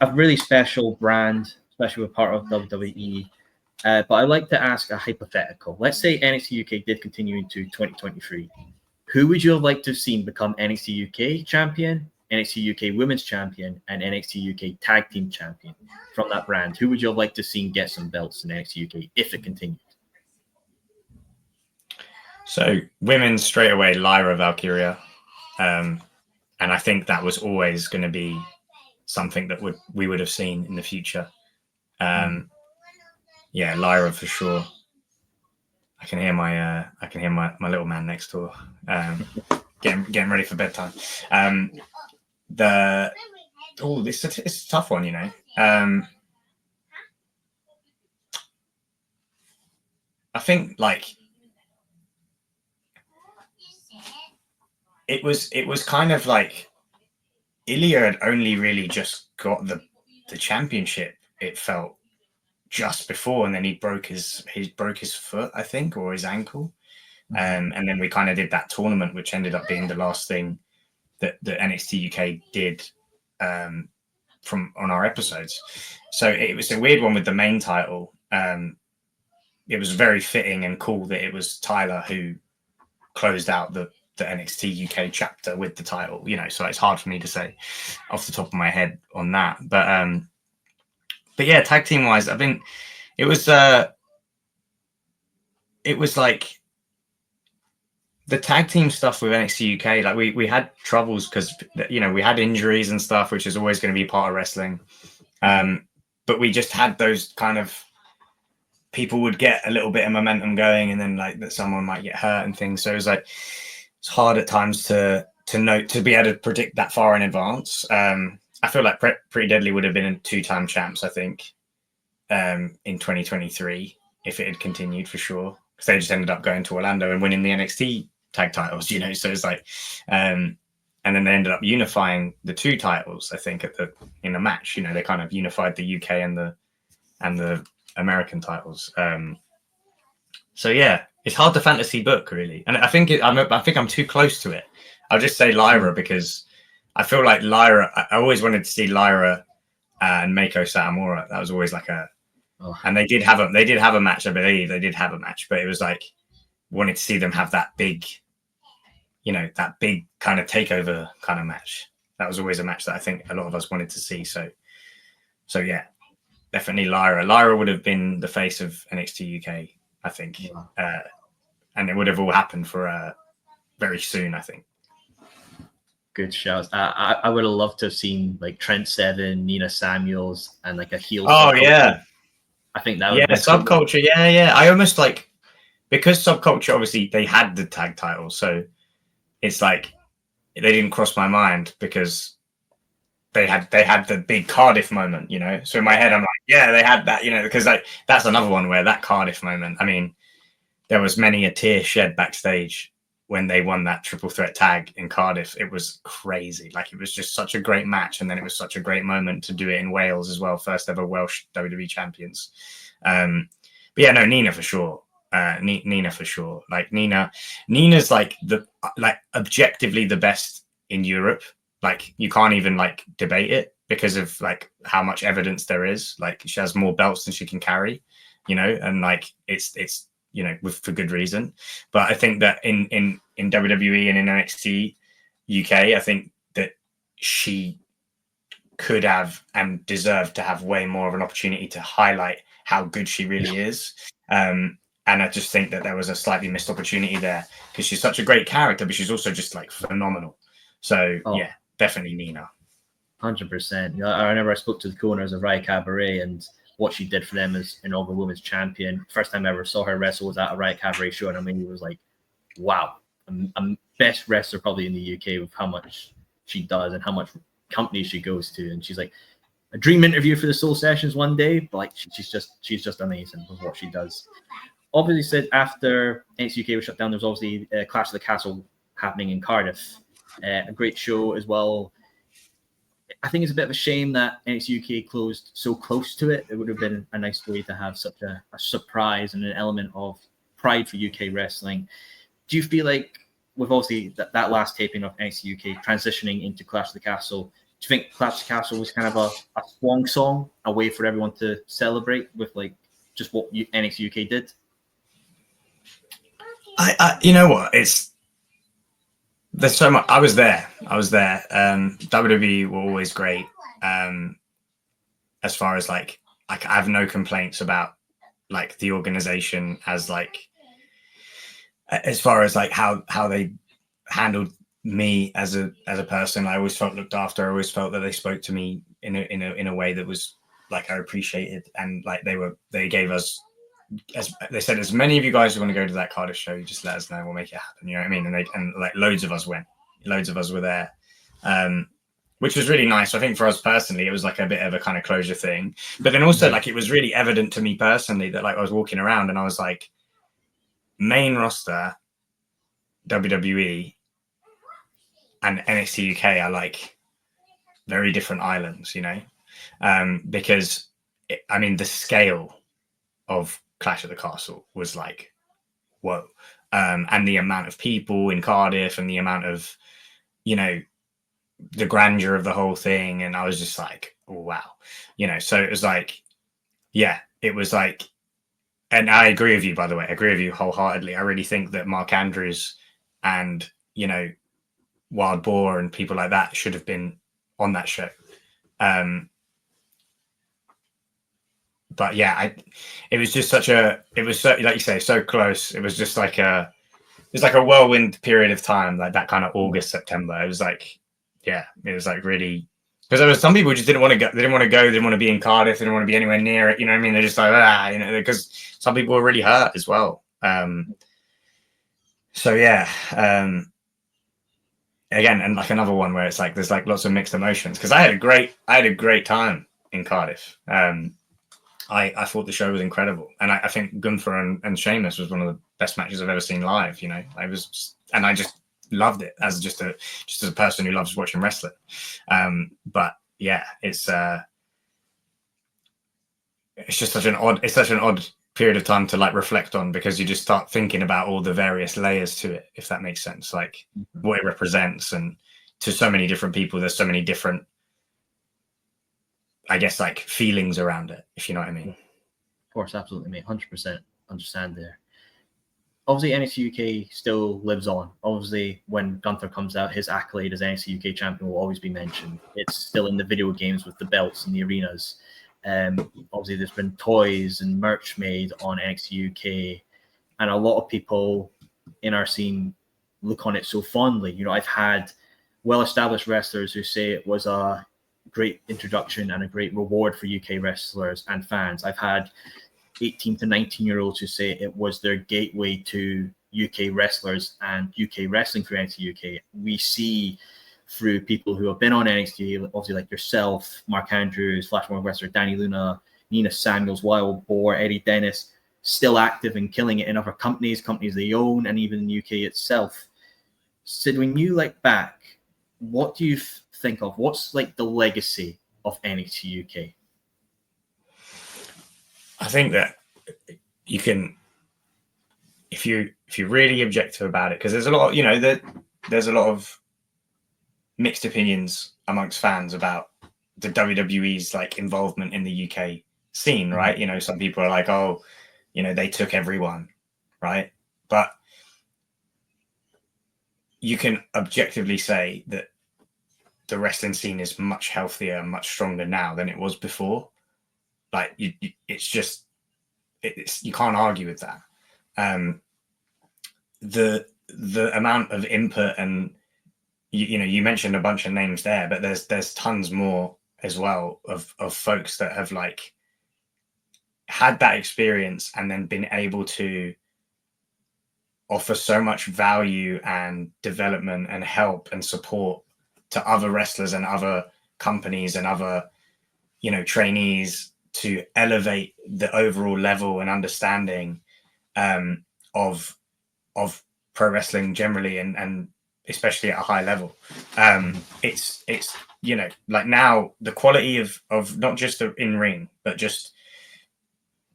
A really special brand, especially with part of WWE. But I'd like to ask a hypothetical. Let's say NXT UK did continue into 2023. Who would you have liked to have seen become NXT UK champion, NXT UK women's champion, and NXT UK tag team champion from that brand? Who would you have liked to have seen get some belts in NXT UK if it continued? So women, straight away, Lyra Valkyria. And I think that was always going to be something that we would have seen in the future. Yeah, Lyra for sure. I can hear my little man next door getting ready for bedtime. It's a tough one, I think like it was kind of like Ilya had only really just got the championship, it felt, just before, and then he broke his foot, I think, or his ankle. And then we kind of did that tournament, which ended up being the last thing that NXT UK did from on our episodes. So it was a weird one with the main title. it was very fitting and cool that it was Tyler who closed out the NXT UK chapter with the title, you know, so it's hard for me to say off the top of my head on that. But yeah, tag team wise, I think it was like the tag team stuff with NXT UK, like we had troubles because, you know, we had injuries and stuff, which is always going to be part of wrestling. But we just had those kind of, people would get a little bit of momentum going and then like that someone might get hurt and things. So it was like, it's hard at times to know, to be able to predict that far in advance. I feel like Pretty Deadly would have been a 2-time champs, I think, in 2023 if it had continued, for sure, because they just ended up going to Orlando and winning the NXT tag titles, you know. So it's like, and then they ended up unifying the 2 titles, I think, in a match. You know, they kind of unified the UK and the American titles. So yeah, it's hard to fantasy book, really, and I think I'm too close to it. I'll just say Lyra because I feel like Lyra. I always wanted to see Lyra and Mako Satomura. That was always like a. Oh. And they did have a match, I believe. They did have a match, but it was like wanted to see them have that big, you know, that big kind of takeover kind of match. That was always a match that I think a lot of us wanted to see. So yeah, definitely Lyra. Lyra would have been the face of NXT UK, I think, and it would have all happened for very soon, I think. Good shouts. I would have loved to have seen like Trent Seven, Nina Samuels, and like a heel. Oh yeah, I think that would be Subculture. Cool. Yeah. I almost like, because Subculture obviously they had the tag title, so it's like they didn't cross my mind because they had the big Cardiff moment, you know. So in my head, I'm like, yeah, they had that, you know, because like that's another one where that Cardiff moment. I mean, there was many a tear shed backstage when they won that triple threat tag in Cardiff. It was crazy. Like, it was just such a great match. And then it was such a great moment to do it in Wales as well. First ever Welsh WWE champions. But yeah, no, Nina for sure. Nina for sure. Like Nina's like objectively the best in Europe. Like, you can't even like debate it because of like how much evidence there is. Like, she has more belts than she can carry, you know, and like it's you know, for good reason. But I think that in WWE and in NXT UK, I think that she could have and deserved to have way more of an opportunity to highlight how good she really is. And I just think that there was a slightly missed opportunity there because she's such a great character, but she's also just like phenomenal. So yeah, definitely Nina. 100%. I remember I spoke to the co-owners of Riot Cabaret and what she did for them as inaugural women's champion. First time I ever saw her wrestle was at a Riot Cabaret show, and I mean, it was like, wow, I'm best wrestler probably in the UK with how much she does and how much companies she goes to. And she's like a dream interview for the Soul Sessions one day, but like she's just amazing with what she does. Obviously, said after NXT UK was shut down, there was obviously Clash of the Castle happening in Cardiff, a great show as well. I think it's a bit of a shame that NXT UK closed so close to it. It would have been a nice way to have such a surprise and an element of pride for UK wrestling. Do you feel like, with obviously that last taping of NXT UK transitioning into Clash of the Castle, do you think Clash of the Castle was kind of a swan song, a way for everyone to celebrate with like just what NXT UK did? I you know what? There's so much. I was there. WWE were always great. As far as like I have no complaints about like the organization as far as like how they handled me as a person. I always felt looked after. I always felt that they spoke to me in a way that was like I appreciated, and like they gave us, as they said, as many of you guys who want to go to that Cardiff show, you just let us know, we'll make it happen. You know what I mean? And like loads of us went, loads of us were there, which was really nice. I think for us personally, it was like a bit of a kind of closure thing. But then also like it was really evident to me personally that like I was walking around and I was like, main roster, WWE and NXT UK are like very different islands, you know, because I mean the scale of Clash of the Castle was like, whoa. And the amount of people in Cardiff and the amount of, you know, the grandeur of the whole thing. And I was just like, oh, wow. You know, so it was like, yeah, it was like, And I agree with you, by the way. I agree with you wholeheartedly. I really think that Mark Andrews and, you know, Wild Boar and people like that should have been on that show. But yeah, it was just such a, it was so, like you say, so close. It was just like it was like a whirlwind period of time, like that kind of August, September. It was like, yeah, it was like really, because there were some people who just didn't want to go. They didn't want to go. They didn't want to be in Cardiff. They didn't want to be anywhere near it. You know what I mean? They're just like, you know, because some people were really hurt as well. So yeah, again, and like another one where it's like there's like lots of mixed emotions, because I had a great time in Cardiff. I thought the show was incredible, and I think Gunther and Sheamus was one of the best matches I've ever seen live. You know, I just loved it as just as a person who loves watching wrestling. But yeah, it's just such an odd period of time to like reflect on, because you just start thinking about all the various layers to it, if that makes sense, like what it represents, and to so many different people, there's so many different, I guess, like feelings around it, if you know what I mean. Of course, absolutely, mate. 100% understand there. Obviously, NXT UK still lives on. Obviously, when Gunther comes out, his accolade as NXT UK champion will always be mentioned. It's still in the video games with the belts and the arenas. Obviously, there's been toys and merch made on NXT UK, and a lot of people in our scene look on it so fondly. You know, I've had well-established wrestlers who say it was a great introduction and a great reward for UK wrestlers and fans. I've had 18 to 19-year-olds who say it was their gateway to UK wrestlers and UK wrestling through NXT UK. We see through people who have been on NXT, obviously like yourself, Mark Andrews, Flashmore wrestler Danny Luna, Nina Samuels, Wild Boar, Eddie Dennis, still active and killing it in other companies they own, and even in the UK itself. Sid, when you look back, what do you think of? What's like the legacy of NXT UK? I think that you can, if you're really objective about it, because there's a lot, you know, there's a lot of mixed opinions amongst fans about the WWE's like involvement in the UK scene, right? You know, some people are like, oh, you know, they took everyone, right? But you can objectively say that the wrestling scene is much healthier and much stronger now than it was before. Like, it's just, you can't argue with that. The amount of input, and you know, you mentioned a bunch of names there, but there's tons more as well of folks that have like had that experience and then been able to offer so much value and development and help and support to other wrestlers and other companies and other, you know, trainees, to elevate the overall level and understanding of pro wrestling generally, and especially at a high level. It's you know, like now the quality of not just the in-ring, but just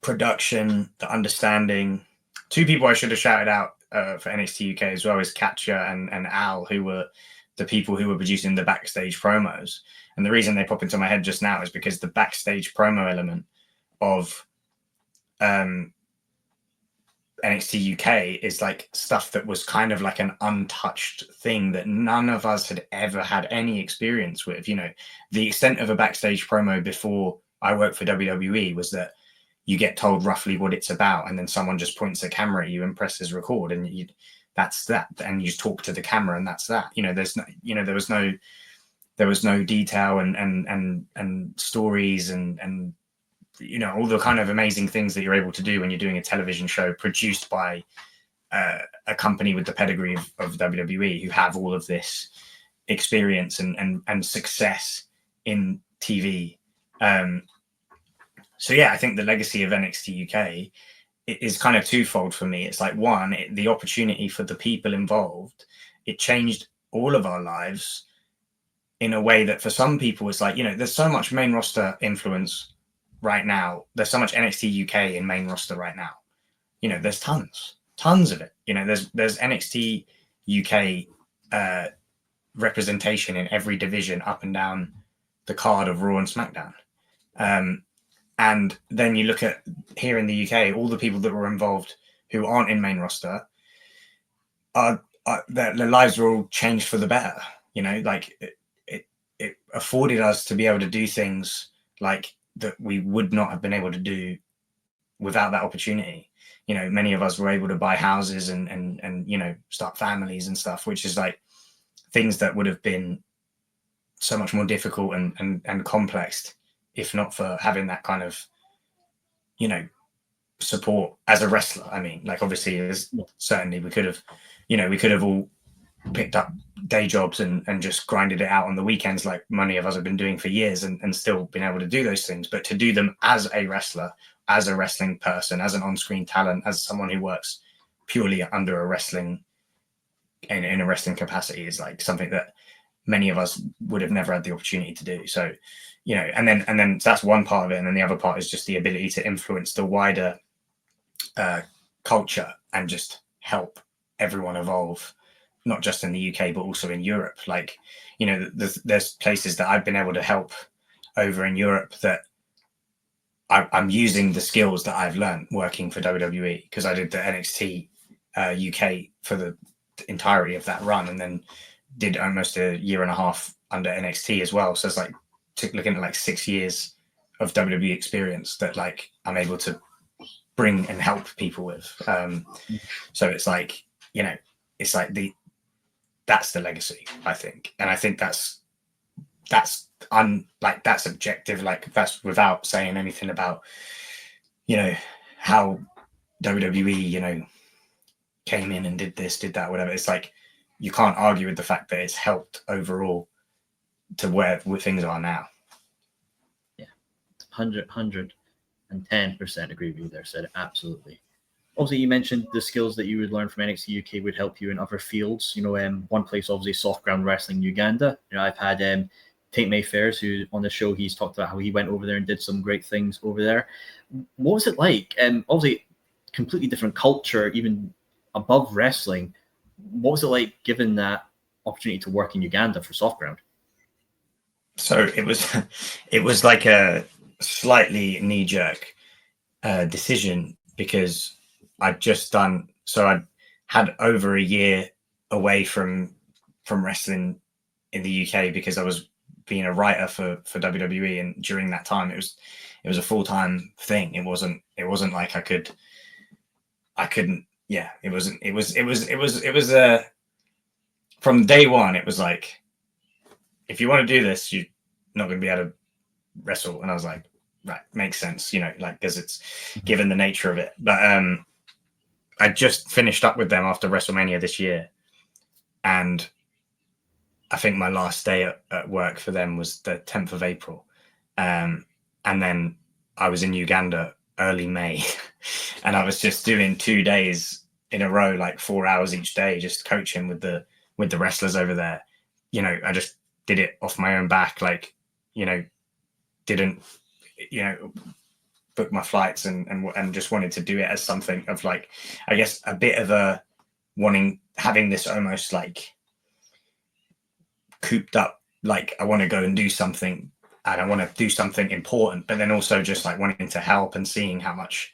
production, the understanding. Two people I should have shouted out for NXT UK as well is Katja and Al, who were the people who were producing the backstage promos. And the reason they pop into my head just now is because the backstage promo element of NXT UK is like stuff that was kind of like an untouched thing that none of us had ever had any experience with. You know, the extent of a backstage promo before I worked for WWE was that you get told roughly what it's about, and then someone just points a camera at you and presses record, and that's that, and you just talk to the camera, and that's that. You know, there's no, you know, there was no detail and stories and you know, all the kind of amazing things that you're able to do when you're doing a television show produced by a company with the pedigree of WWE, who have all of this experience and success in TV. So yeah, I think the legacy of NXT UK is kind of twofold for me. It's like, one, the opportunity for the people involved. It changed all of our lives in a way that for some people it's like, you know, there's so much main roster influence right now. There's so much NXT UK in main roster right now. You know, there's tons of it. You know, there's NXT UK representation in every division up and down the card of Raw and SmackDown. And then you look at here in the UK, all the people that were involved who aren't in main roster are their lives were all changed for the better. You know, like it afforded us to be able to do things like that we would not have been able to do without that opportunity. You know, many of us were able to buy houses and you know, start families and stuff, which is like things that would have been so much more difficult and complex if not for having that kind of, you know, support as a wrestler. I mean, like obviously there's certainly we could have all picked up day jobs and just grinded it out on the weekends like many of us have been doing for years and still been able to do those things. But to do them as a wrestler, as a wrestling person, as an on-screen talent, as someone who works purely under a wrestling in a wrestling capacity is like something that many of us would have never had the opportunity to do. So, you know, and then that's one part of it. And then the other part is just the ability to influence the wider culture and just help everyone evolve, not just in the UK, but also in Europe. Like, you know, there's places that I've been able to help over in Europe that I'm using the skills that I've learned working for WWE, because I did the NXT UK for the entirety of that run, and then did almost a year and a half under NXT as well. So it's like looking at like 6 years of WWE experience that like I'm able to bring and help people with. So it's like, you know, it's like that's the legacy, I think. And I think that's objective. Like that's without saying anything about, you know, how WWE, you know, came in and did this, did that, whatever. It's like, you can't argue with the fact that it's helped overall to where things are now. Yeah, 110% agree with you there, Sid. Absolutely. Also, you mentioned the skills that you would learn from NXT UK would help you in other fields. You know, one place, obviously, soft ground wrestling, Uganda. You know, I've had Tate Mayfairs, who on the show, he's talked about how he went over there and did some great things over there. What was it like? Obviously, completely different culture, even above wrestling. What was it like given that opportunity to work in Uganda for soft ground? So it was like a slightly knee-jerk decision, because I'd just done, so I had over a year away from wrestling in the UK because I was being a writer for WWE, and during that time it was a full-time thing. It wasn't like I couldn't. Yeah, it was from day one, it was like, if you want to do this, you're not going to be able to wrestle. And I was like, right, makes sense, you know, like, because it's given the nature of it. But I just finished up with them after WrestleMania this year. And I think my last day at work for them was the 10th of April. And then I was in Uganda early May. And I was just doing 2 days in a row, like 4 hours each day, just coaching with the wrestlers over there. You know, I just did it off my own back, like, you know, didn't, you know, book my flights and just wanted to do it as something of like, I guess, a bit of a having this almost like cooped up, like I want to go and do something, and I want to do something important, but then also just like wanting to help and seeing how much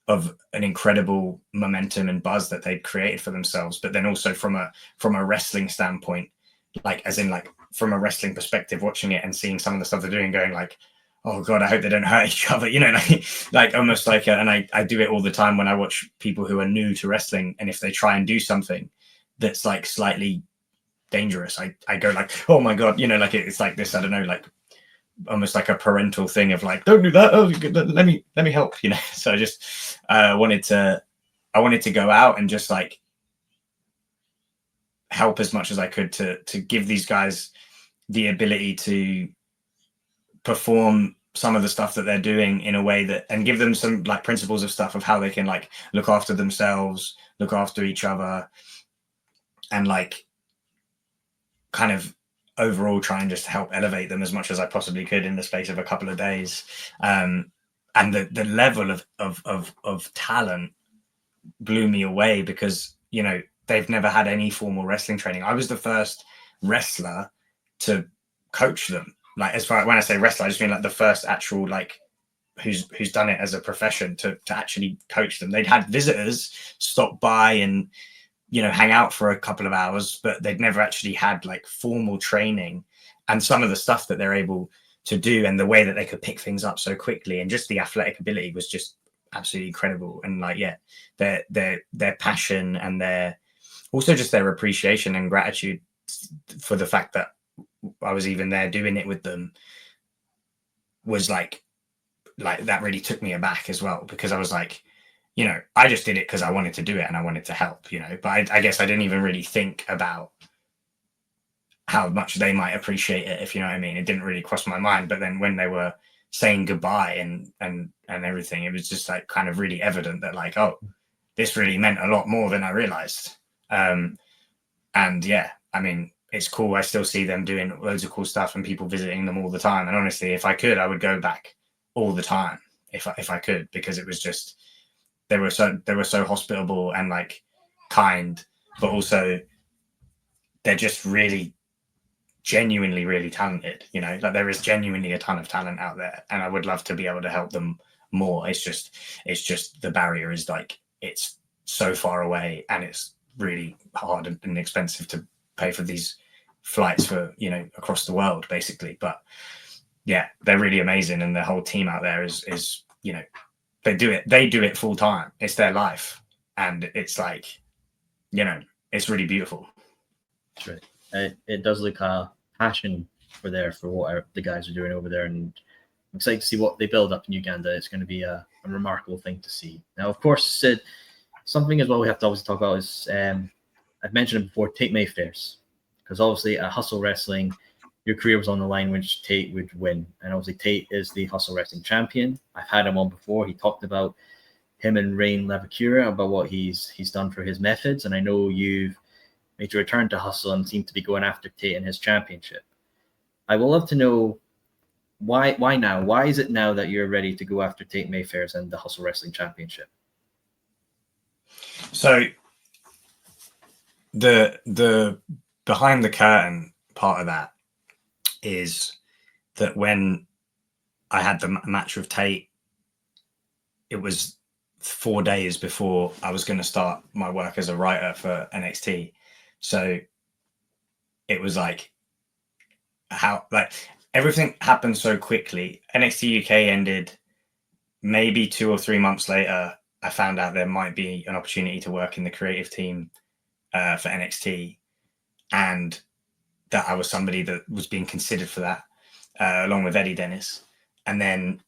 of an incredible momentum and buzz that they'd created for themselves. But then also from a wrestling standpoint, like as in like from a wrestling perspective, watching it and seeing some of the stuff they're doing, going like, oh God, I hope they don't hurt each other, you know, like almost like, and I do it all the time when I watch people who are new to wrestling. And if they try and do something that's like slightly dangerous, I go like, oh my God, you know, like it's like this, I don't know, like almost like a parental thing of like, don't do that. Oh, let me help, you know? So I just wanted to go out and just like help as much as I could to give these guys the ability to perform some of the stuff that they're doing in a way that, and give them some like principles of stuff of how they can like look after themselves, look after each other, and like kind of overall try and just help elevate them as much as I possibly could in the space of a couple of days. And the level of talent blew me away, because, you know, they've never had any formal wrestling training. I was the first wrestler to coach them. Like, as far when I say wrestler, I just mean like the first actual like who's done it as a profession to actually coach them. They'd had visitors stop by and, you know, hang out for a couple of hours, but they'd never actually had like formal training. And some of the stuff that they're able to do and the way that they could pick things up so quickly and just the athletic ability was just absolutely incredible. And like, yeah, their passion and their also just their appreciation and gratitude for the fact that I was even there doing it with them was like that really took me aback as well, because I was like, you know, I just did it because I wanted to do it and I wanted to help, you know, but I guess I didn't even really think about how much they might appreciate it, if you know what I mean. It didn't really cross my mind. But then when they were saying goodbye and everything, it was just like kind of really evident that like, oh, this really meant a lot more than I realized. And yeah, I mean, it's cool. I still see them doing loads of cool stuff and people visiting them all the time. And honestly, if I could, I would go back all the time if I could, because it was just, they were so hospitable and like kind, but also they're just really genuinely really talented, you know, like there is genuinely a ton of talent out there and I would love to be able to help them more. It's just the barrier is like, it's so far away and it's really hard and expensive to pay for these flights for, you know, across the world basically. But yeah, they're really amazing. And the whole team out there is, you know, they do it full time. It's their life. And it's like, you know, it's really beautiful. That's right. It does look a passion for what the guys are doing over there. And I'm excited to see what they build up in Uganda. It's going to be a remarkable thing to see. Now, of course, Sid, something as well we have to obviously talk about is, I've mentioned it before, Tate Mayfairs. Because obviously at Hustle Wrestling, your career was on the line which Tate would win. And obviously Tate is the Hustle Wrestling champion. I've had him on before. He talked about him and Rain Lavacura, about what he's done for his methods. And I know you've made your return to Hustle and seem to be going after Tate in his championship. I would love to know why now? Why is it now that you're ready to go after Tate Mayfairs and the Hustle Wrestling Championship? So the behind the curtain part of that is that when I had the match with Tate, it was 4 days before I was going to start my work as a writer for NXT. So it was like how like everything happened so quickly. NXT UK ended. Maybe 2 or 3 months later, I found out there might be an opportunity to work in the creative team for NXT, and that I was somebody that was being considered for that, along with Eddie Dennis. And then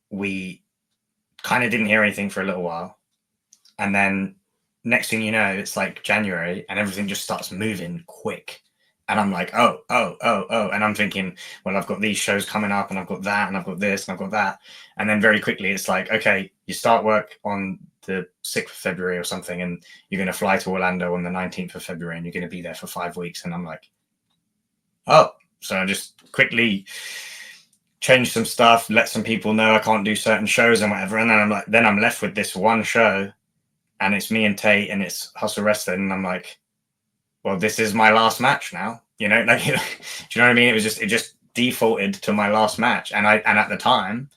we kind of didn't hear anything for a little while. And then next thing you know, it's like January and everything just starts moving quick. And I'm like, oh. And I'm thinking, well, I've got these shows coming up and I've got that and I've got this and I've got that. And then very quickly it's like, okay, you start work on the 6th of February or something and you're going to fly to Orlando on the 19th of February and you're going to be there for 5 weeks. And I'm like, oh. So I just quickly changed some stuff, let some people know I can't do certain shows and whatever. And then I'm left with this one show and it's me and Tate and it's Hustle Wrestling. And I'm like, well, this is my last match now, you know, like, do you know what I mean? It just defaulted to my last match. And at the time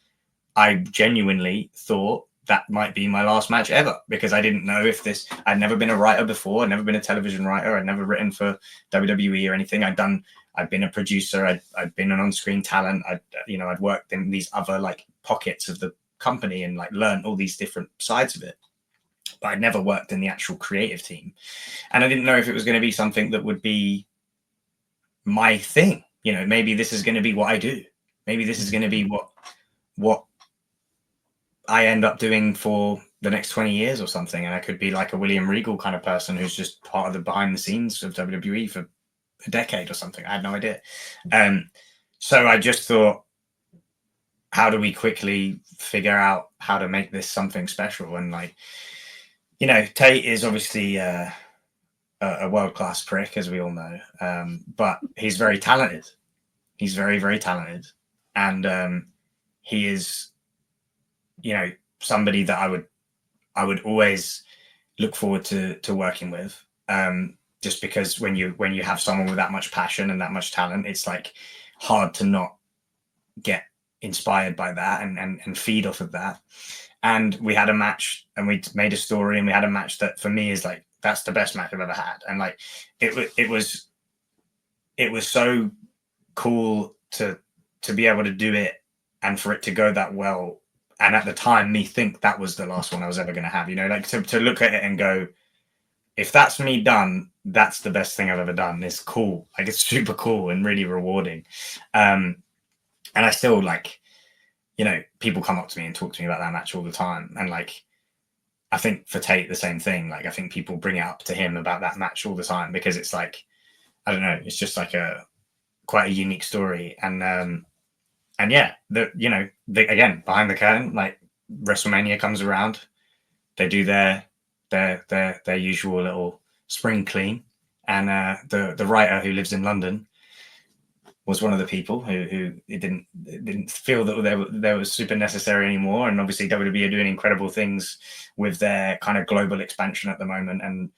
I genuinely thought that might be my last match ever, because I didn't know if I'd never been a writer before. I'd never been a television writer. I'd never written for WWE or anything. I'd been a producer. I'd been an on-screen talent. I'd worked in these other like pockets of the company and like learned all these different sides of it. But I'd never worked in the actual creative team. And I didn't know if it was going to be something that would be my thing. You know, maybe this is going to be what I do. Maybe this is going to be what I end up doing for the next 20 years or something. And I could be like a William Regal kind of person who's just part of the behind the scenes of WWE for a decade or something. I had no idea. So I just thought, how do we quickly figure out how to make this something special? And like, you know, Tate is obviously a world-class prick, as we all know, but he's very talented. He's very, very talented. And he is, you know, somebody that I would always look forward to working with. Just because when you have someone with that much passion and that much talent, it's like hard to not get inspired by that and feed off of that. And we had a match, and we made a story, and we had a match that for me is like, that's the best match I've ever had. And like it was so cool to be able to do it and for it to go that well. And at the time, me think that was the last one I was ever going to have, you know, like to look at it and go, if that's me done, that's the best thing I've ever done. It's cool. Like, it's super cool and really rewarding. And I still, like, you know, people come up to me and talk to me about that match all the time. And like, I think for Tate, the same thing. Like, I think people bring it up to him about that match all the time because it's like, I don't know, it's just like quite a unique story. And yeah, again, behind the curtain, like WrestleMania comes around, they do their usual little spring clean, and the writer who lives in London was one of the people who it didn't feel that there was super necessary anymore. And obviously WWE are doing incredible things with their kind of global expansion at the moment, and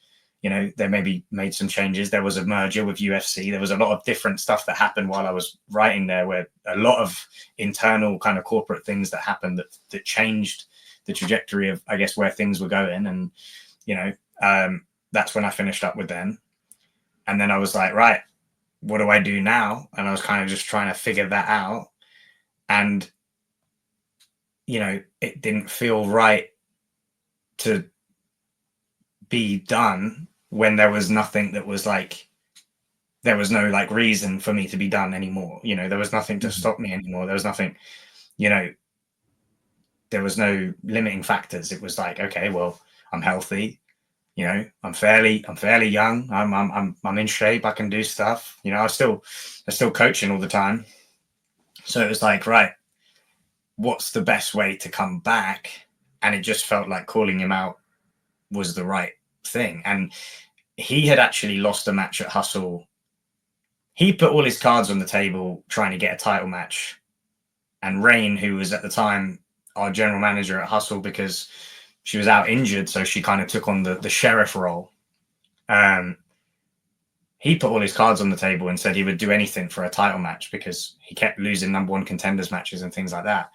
you know, they maybe made some changes. There was a merger with UFC. There was a lot of different stuff that happened while I was writing there, where a lot of internal kind of corporate things that happened that changed the trajectory of, I guess, where things were going. And, you know, that's when I finished up with them. And then I was like, right, what do I do now? And I was kind of just trying to figure that out. And, you know, it didn't feel right to be done when there was nothing that was like, there was no like reason for me to be done anymore. You know, there was nothing to stop me anymore. There was nothing, you know, there was no limiting factors. It was like, okay, well, I'm healthy, you know, I'm fairly young. I'm in shape. I can do stuff, you know, I'm still coaching all the time. So it was like, right, what's the best way to come back? And it just felt like calling him out was the right thing. And he had actually lost a match at Hustle. He put all his cards on the table trying to get a title match. And Rain, who was at the time our general manager at Hustle, because she was out injured, so she kind of took on the sheriff role. He put all his cards on the table and said he would do anything for a title match because he kept losing number one contenders matches and things like that.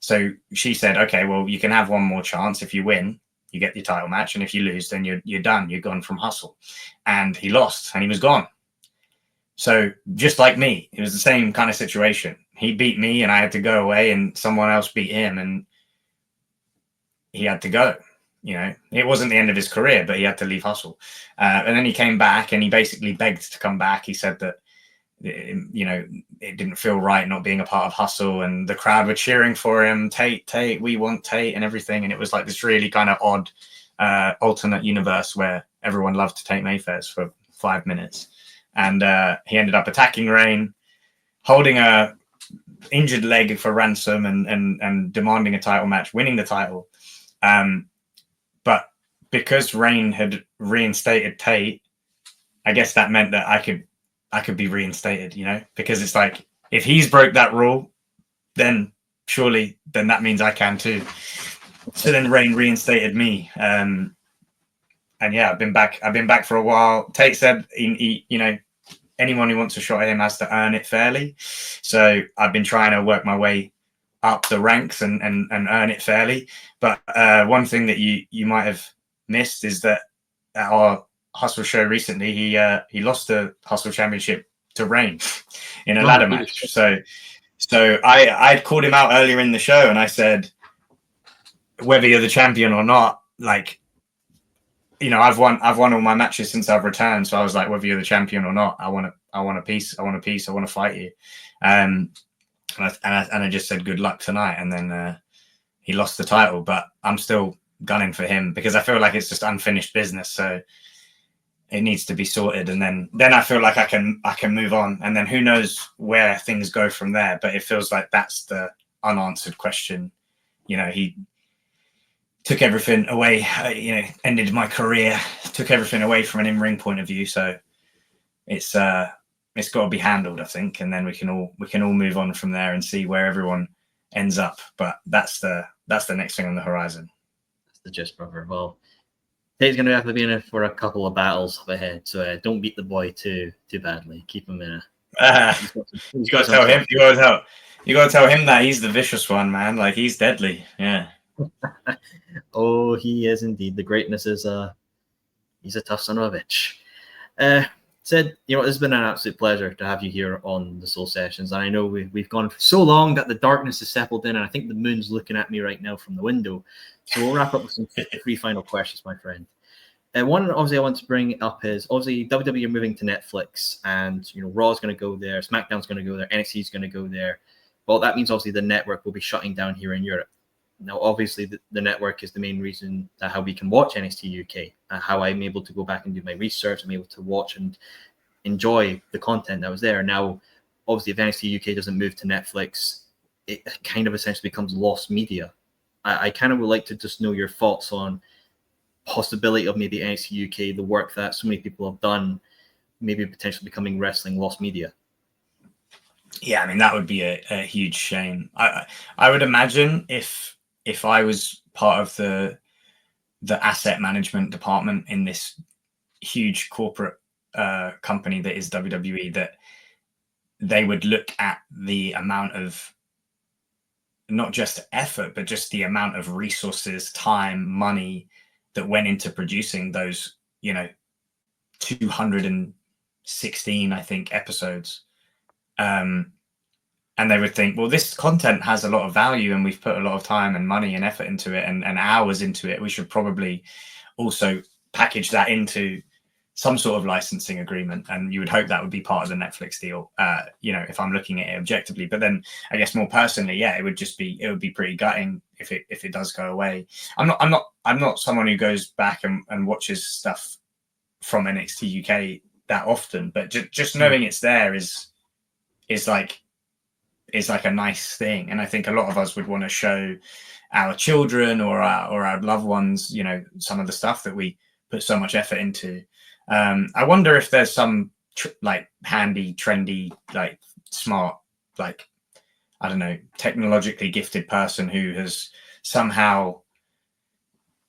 So she said, okay, well, you can have one more chance. If you win, you get your title match, and if you lose, then you're done. You're gone from Hustle. And he lost, and he was gone. So just like me, it was the same kind of situation. He beat me, and I had to go away, and someone else beat him, and he had to go. You know, it wasn't the end of his career, but he had to leave Hustle. And then he came back, and he basically begged to come back. He said that, you know, it didn't feel right not being a part of Hustle, and the crowd were cheering for him. Tate, we want Tate, and everything. And it was like this really kind of odd alternate universe where everyone loved Tate Mayfairs for 5 minutes. And he ended up attacking Rain, holding a injured leg for ransom, and demanding a title match, winning the title. But because Rain had reinstated Tate, I guess that meant that I could be reinstated, you know, because it's like, if he's broke that rule, then surely that means I can too. So then Rain reinstated me. And yeah, I've been back for a while. Tate said, he, you know, anyone who wants a shot at him has to earn it fairly. So I've been trying to work my way up the ranks and earn it fairly. But one thing that you might have missed is that at our Hustle show recently, he lost the Hustle Championship to Rain in a ladder match. So I called him out earlier in the show, and I said, whether you're the champion or not, like, you know, I've won all my matches since I've returned. So I was like, whether you're the champion or not, I want a piece. I want to fight you. And I just said, good luck tonight. And then he lost the title, but I'm still gunning for him because I feel like it's just unfinished business. So it needs to be sorted. And then I feel like I can move on. And then who knows where things go from there. But it feels like that's the unanswered question. You know, he took everything away, you know, ended my career, took everything away from an in-ring point of view. So it's got to be handled, I think. And then we can all move on from there and see where everyone ends up. But that's the next thing on the horizon. That's the gist, brother. Well, Tate's going to have to be in it for a couple of battles ahead. So don't beat the boy too badly. Keep him in a... You got to tell him. You got to tell. You got to tell him that he's the vicious one, man. Like, he's deadly. Yeah. Oh, he is indeed. The greatness is he's a tough son of a bitch. Sid, it's been an absolute pleasure to have you here on the Soul Sessions. And I know we've gone for so long that the darkness has settled in, and I think the moon's looking at me right now from the window. So we'll wrap up with some three final questions, my friend. One, obviously, I want to bring up is, obviously, WWE are moving to Netflix, and, Raw's going to go there, SmackDown's going to go there, NXT's going to go there. Well, that means, obviously, the network will be shutting down here in Europe. Now, obviously, the network is the main reason that how we can watch NXT UK, how I'm able to go back and do my research. I'm able to watch and enjoy the content that was there. Now, obviously, if NXT UK doesn't move to Netflix, it kind of essentially becomes lost media. I kind of would like to just know your thoughts on possibility of maybe NXT UK, the work that so many people have done, maybe potentially becoming wrestling lost media. Yeah, I mean, that would be a huge shame. I would imagine if I was part of the asset management department in this huge corporate company that is WWE, that they would look at the amount of not just effort, but just the amount of resources, time, money that went into producing those, 216, I think, episodes. And they would think, well, this content has a lot of value and we've put a lot of time and money and effort into it and hours into it. We should probably also package that into some sort of licensing agreement. And you would hope that would be part of the Netflix deal, if I'm looking at it objectively. But then I guess more personally, yeah, it would be pretty gutting if it does go away. I'm not someone who goes back and watches stuff from NXT UK that often, but just knowing it's there is like a nice thing. And I think a lot of us would want to show our children or our loved ones, some of the stuff that we put so much effort into. I wonder if there's some handy, trendy, smart, I don't know, technologically gifted person who has somehow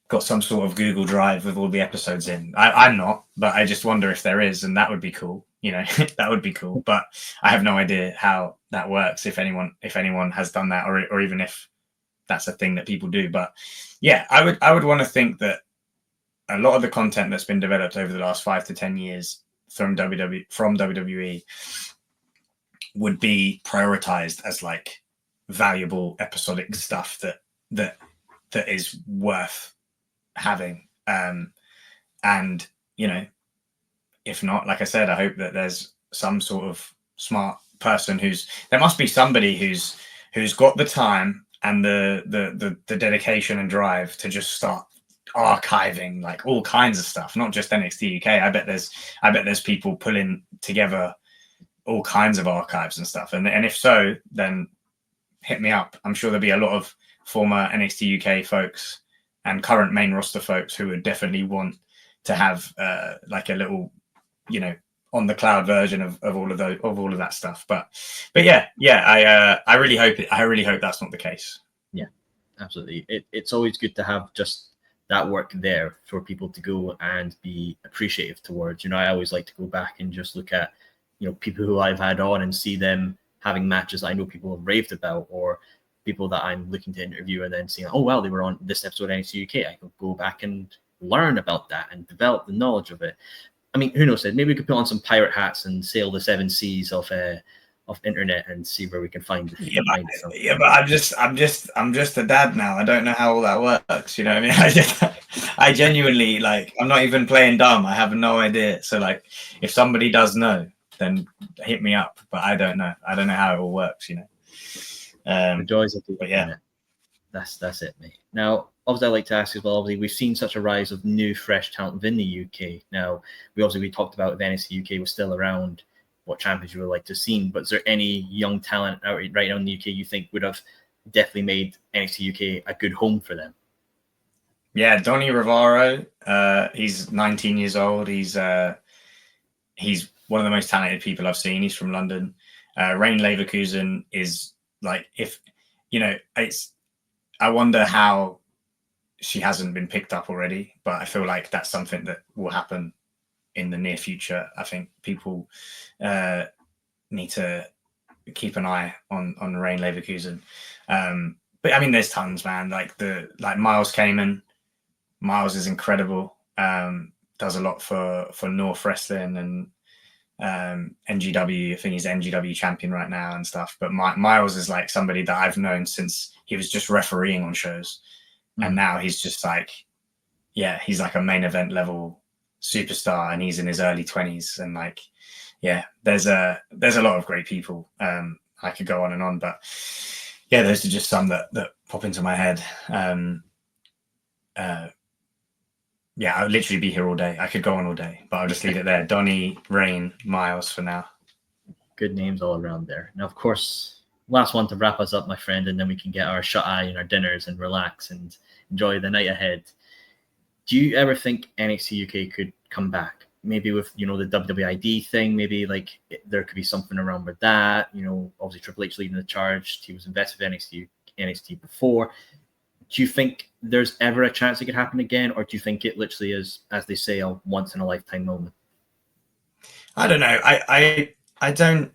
got some sort of Google Drive with all the episodes in. I'm not, but I just wonder if there is, and that would be cool. That would be cool. But I have no idea how that works, if anyone has done that, or even if that's a thing that people do. But yeah, I would want to think that a lot of the content that's been developed over the last 5 to 10 years from WWE would be prioritized as valuable episodic stuff that is worth having. And if not, like I said, I hope that there's some sort of smart person there must be somebody who's got the time and the dedication and drive to just start archiving all kinds of stuff, not just NXT UK. I bet there's people pulling together all kinds of archives and stuff. And if so, then hit me up. I'm sure there'll be a lot of former NXT UK folks and current main roster folks who would definitely want to have a little, on the cloud version of all of that stuff. But yeah, I really hope that's not the case. Yeah, absolutely. It's always good to have just that work there for people to go and be appreciative towards. I always like to go back and just look at, people who I've had on and see them having matches that I know people have raved about, or people that I'm looking to interview, and then seeing, oh, wow, they were on this episode of NXT UK. I could go back and learn about that and develop the knowledge of it. I mean, who knows? Maybe we could put on some pirate hats and sail the 7 seas of internet and see where we can find it. Yeah, but I'm just a dad now. I don't know how all that works. You know what I mean? I genuinely, I'm not even playing dumb. I have no idea. So if somebody does know, then hit me up. But I don't know. I don't know how it all works. The joys of the internet. That's it, mate. Now, obviously, I'd like to ask as well, obviously, we've seen such a rise of new, fresh talent within the UK. Now, we talked about if NXT UK was still around, what champions you would like to see. But is there any young talent out right now in the UK you think would have definitely made NXT UK a good home for them? Yeah, Donny Rivaro. He's 19 years old. He's one of the most talented people I've seen. He's from London. Rain Leverkusen is I wonder how she hasn't been picked up already, but I feel like that's something that will happen in the near future. I think people need to keep an eye on Rain Leverkusen. But I mean, there's tons, man. Like Miles Kamen. Miles is incredible. Does a lot for North Wrestling and NGW. I think he's NGW champion right now and stuff. But Miles is like somebody that I've known since he was just refereeing on shows, and now he's just like, yeah, he's like a main event level superstar, and he's in his early 20s. And like, yeah, there's a lot of great people. I could go on and on, but yeah, those are just some that pop into my head. Yeah, I'll literally be here all day. I could go on all day, but I'll just leave it there. Donny, Rain, Miles for now. Good names all around there. Now, of course, last one to wrap us up, my friend, and then we can get our shut-eye and our dinners and relax and enjoy the night ahead. Do you ever think NXT UK could come back? Maybe with, the WWID thing, maybe like there could be something around with that. Obviously Triple H leading the charge. He was invested in NXT before. Do you think there's ever a chance it could happen again, or do you think it literally is, as they say, a once in a lifetime moment? I don't know. I don't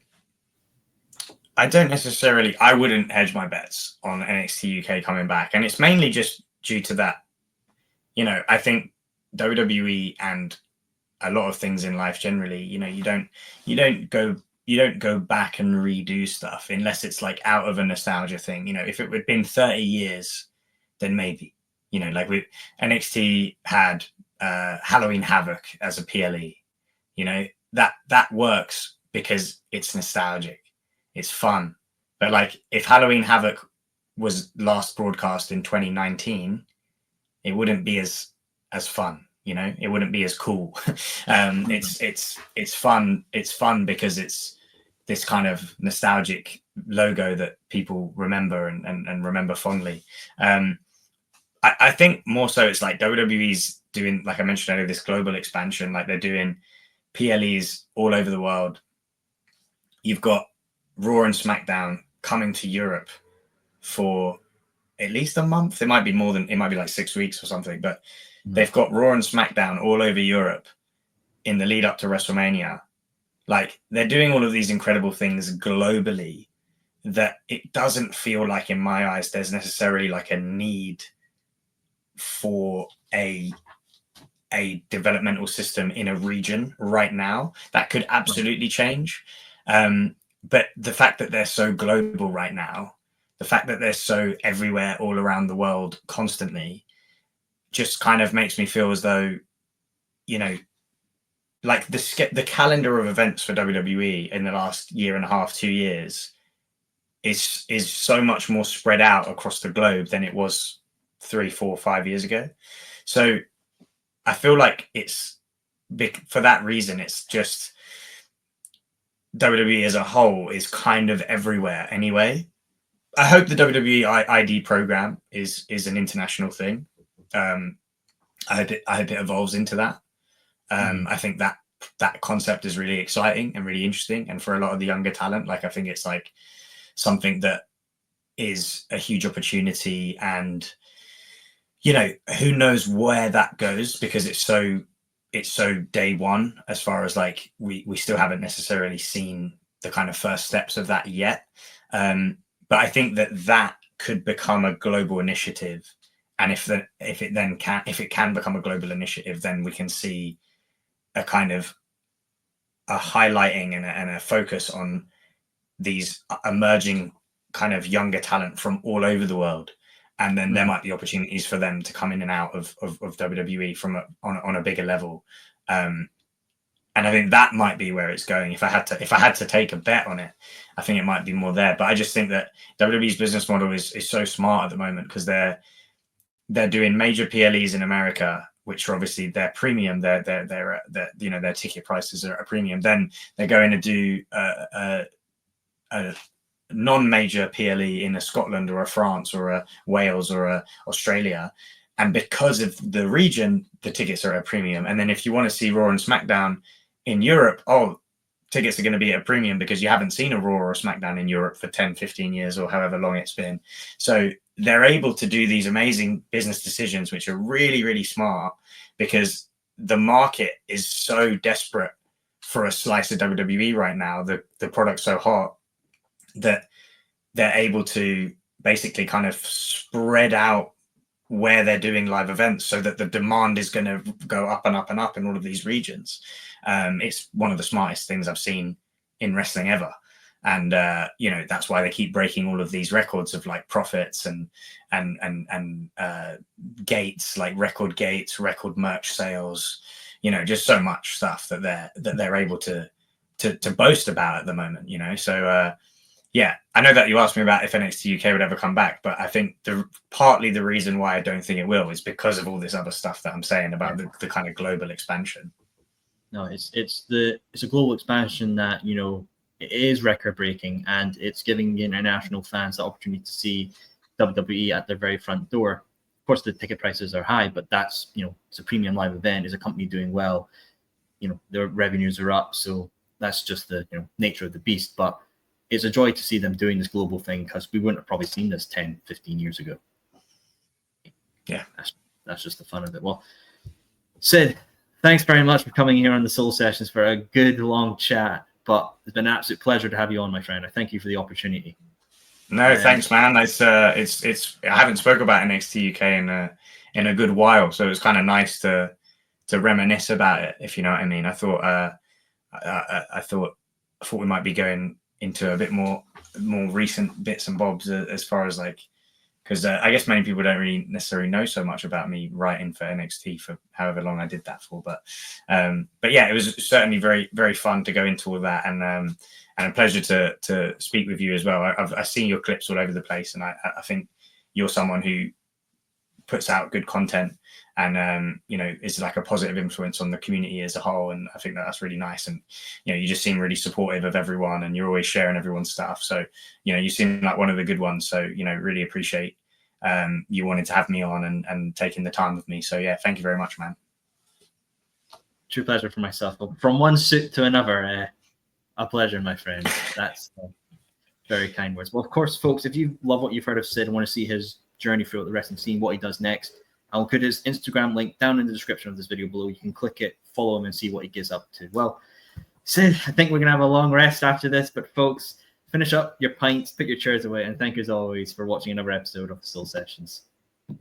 necessarily. I wouldn't hedge my bets on NXT UK coming back, and it's mainly just due to that. I think WWE and a lot of things in life generally, you don't go back and redo stuff unless it's like out of a nostalgia thing. If it had been 30 years, then maybe, like NXT had Halloween Havoc as a PLE, that works because it's nostalgic, it's fun. But like if Halloween Havoc was last broadcast in 2019, it wouldn't be as fun. It wouldn't be as cool. It's fun. It's fun because it's this kind of nostalgic logo that people remember and remember fondly. I think more so it's like WWE's doing, like I mentioned earlier, this global expansion. Like they're doing PLEs all over the world. You've got Raw and SmackDown coming to Europe for at least a month. It might be more than, it might be like 6 weeks or something, but they've got Raw and SmackDown all over Europe in the lead up to WrestleMania. Like they're doing all of these incredible things globally that it doesn't feel like, in my eyes, there's necessarily like a need for a developmental system in a region right now. That could absolutely change. But the fact that they're so global right now, the fact that they're so everywhere, all around the world constantly, just kind of makes me feel as though, like the calendar of events for WWE in the last year and a half, 2 years is so much more spread out across the globe than it was 3, 4, 5 years ago. So I feel like it's big for that reason. It's just WWE as a whole is kind of everywhere anyway. I hope the WWE ID program is an international thing. I hope it evolves into that. I think that concept is really exciting and really interesting. And for a lot of the younger talent, like I think it's like something that is a huge opportunity. And, who knows where that goes, because it's so day one, as far as like, we still haven't necessarily seen the kind of first steps of that yet. But I think that could become a global initiative. And if it can become a global initiative, then we can see a kind of a highlighting and a focus on these emerging kind of younger talent from all over the world. And then there might be opportunities for them to come in and out of WWE on a bigger level. And I think that might be where it's going. If I had to take a bet on it, I think it might be more there. But I just think that WWE's business model is so smart at the moment, because they're doing major PLEs in America, which are obviously their premium. Their ticket prices are a premium. Then they're going to do a non-major PLE in a Scotland or a France or a Wales or a Australia. And because of the region, the tickets are at a premium. And then if you want to see Raw and SmackDown in Europe, tickets are going to be at a premium because you haven't seen a Raw or a SmackDown in Europe for 10, 15 years or however long it's been. So they're able to do these amazing business decisions, which are really, really smart, because the market is so desperate for a slice of WWE right now. The product's so hot. that they're able to basically kind of spread out where they're doing live events so that the demand is going to go up and up and up in all of these regions. It's one of the smartest things I've seen in wrestling ever. And, that's why they keep breaking all of these records of like profits and gates, like record gates, record merch sales, just so much stuff that they're able to boast about at the moment, So, I know that you asked me about if NXT UK would ever come back, but I think partly the reason why I don't think it will is because of all this other stuff that I'm saying about the kind of global expansion. No, it's a global expansion that, it is record breaking, and it's giving international fans the opportunity to see WWE at their very front door. Of course, the ticket prices are high, but that's, it's a premium live event, is a company doing well, their revenues are up. So that's just the nature of the beast. But it's a joy to see them doing this global thing, because we wouldn't have probably seen this 10, 15 years ago. Yeah. That's just the fun of it. Well, Sid, thanks very much for coming here on the Soul Sessions for a good long chat. But it's been an absolute pleasure to have you on, my friend. I thank you for the opportunity. No, thanks, man. It's I haven't spoke about NXT UK in a good while, so it's kind of nice to reminisce about it, if you know what I mean. I thought I thought we might be going into a bit more recent bits and bobs as far as like, because I guess many people don't really necessarily know so much about me writing for NXT for however long I did that for. But yeah, it was certainly very, very fun to go into all that, and a pleasure to speak with you as well. I've seen your clips all over the place, and I think you're someone who puts out good content and is like a positive influence on the community as a whole, and I think that's really nice. And you just seem really supportive of everyone, and you're always sharing everyone's stuff, so you seem like one of the good ones. So really appreciate you wanting to have me on and taking the time with me. So yeah, thank you very much, man. True pleasure for myself. From one suit to another, a pleasure, my friend. That's very kind words. Well, of course, folks, if you love what you've heard of Sid and want to see his journey throughout the wrestling scene, what he does next, I'll put his Instagram link down in the description of this video below. You can click it, follow him, and see what he gets up to. Well, Sid, I think we're going to have a long rest after this, but folks, finish up your pints, put your chairs away, and thank you as always for watching another episode of the Soul Sessions.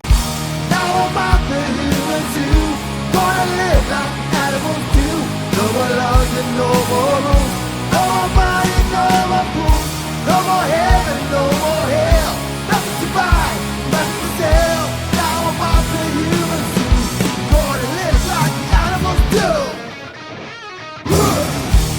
Now I'm out the humans too. Gonna live like animals do. No more laws and no more rules.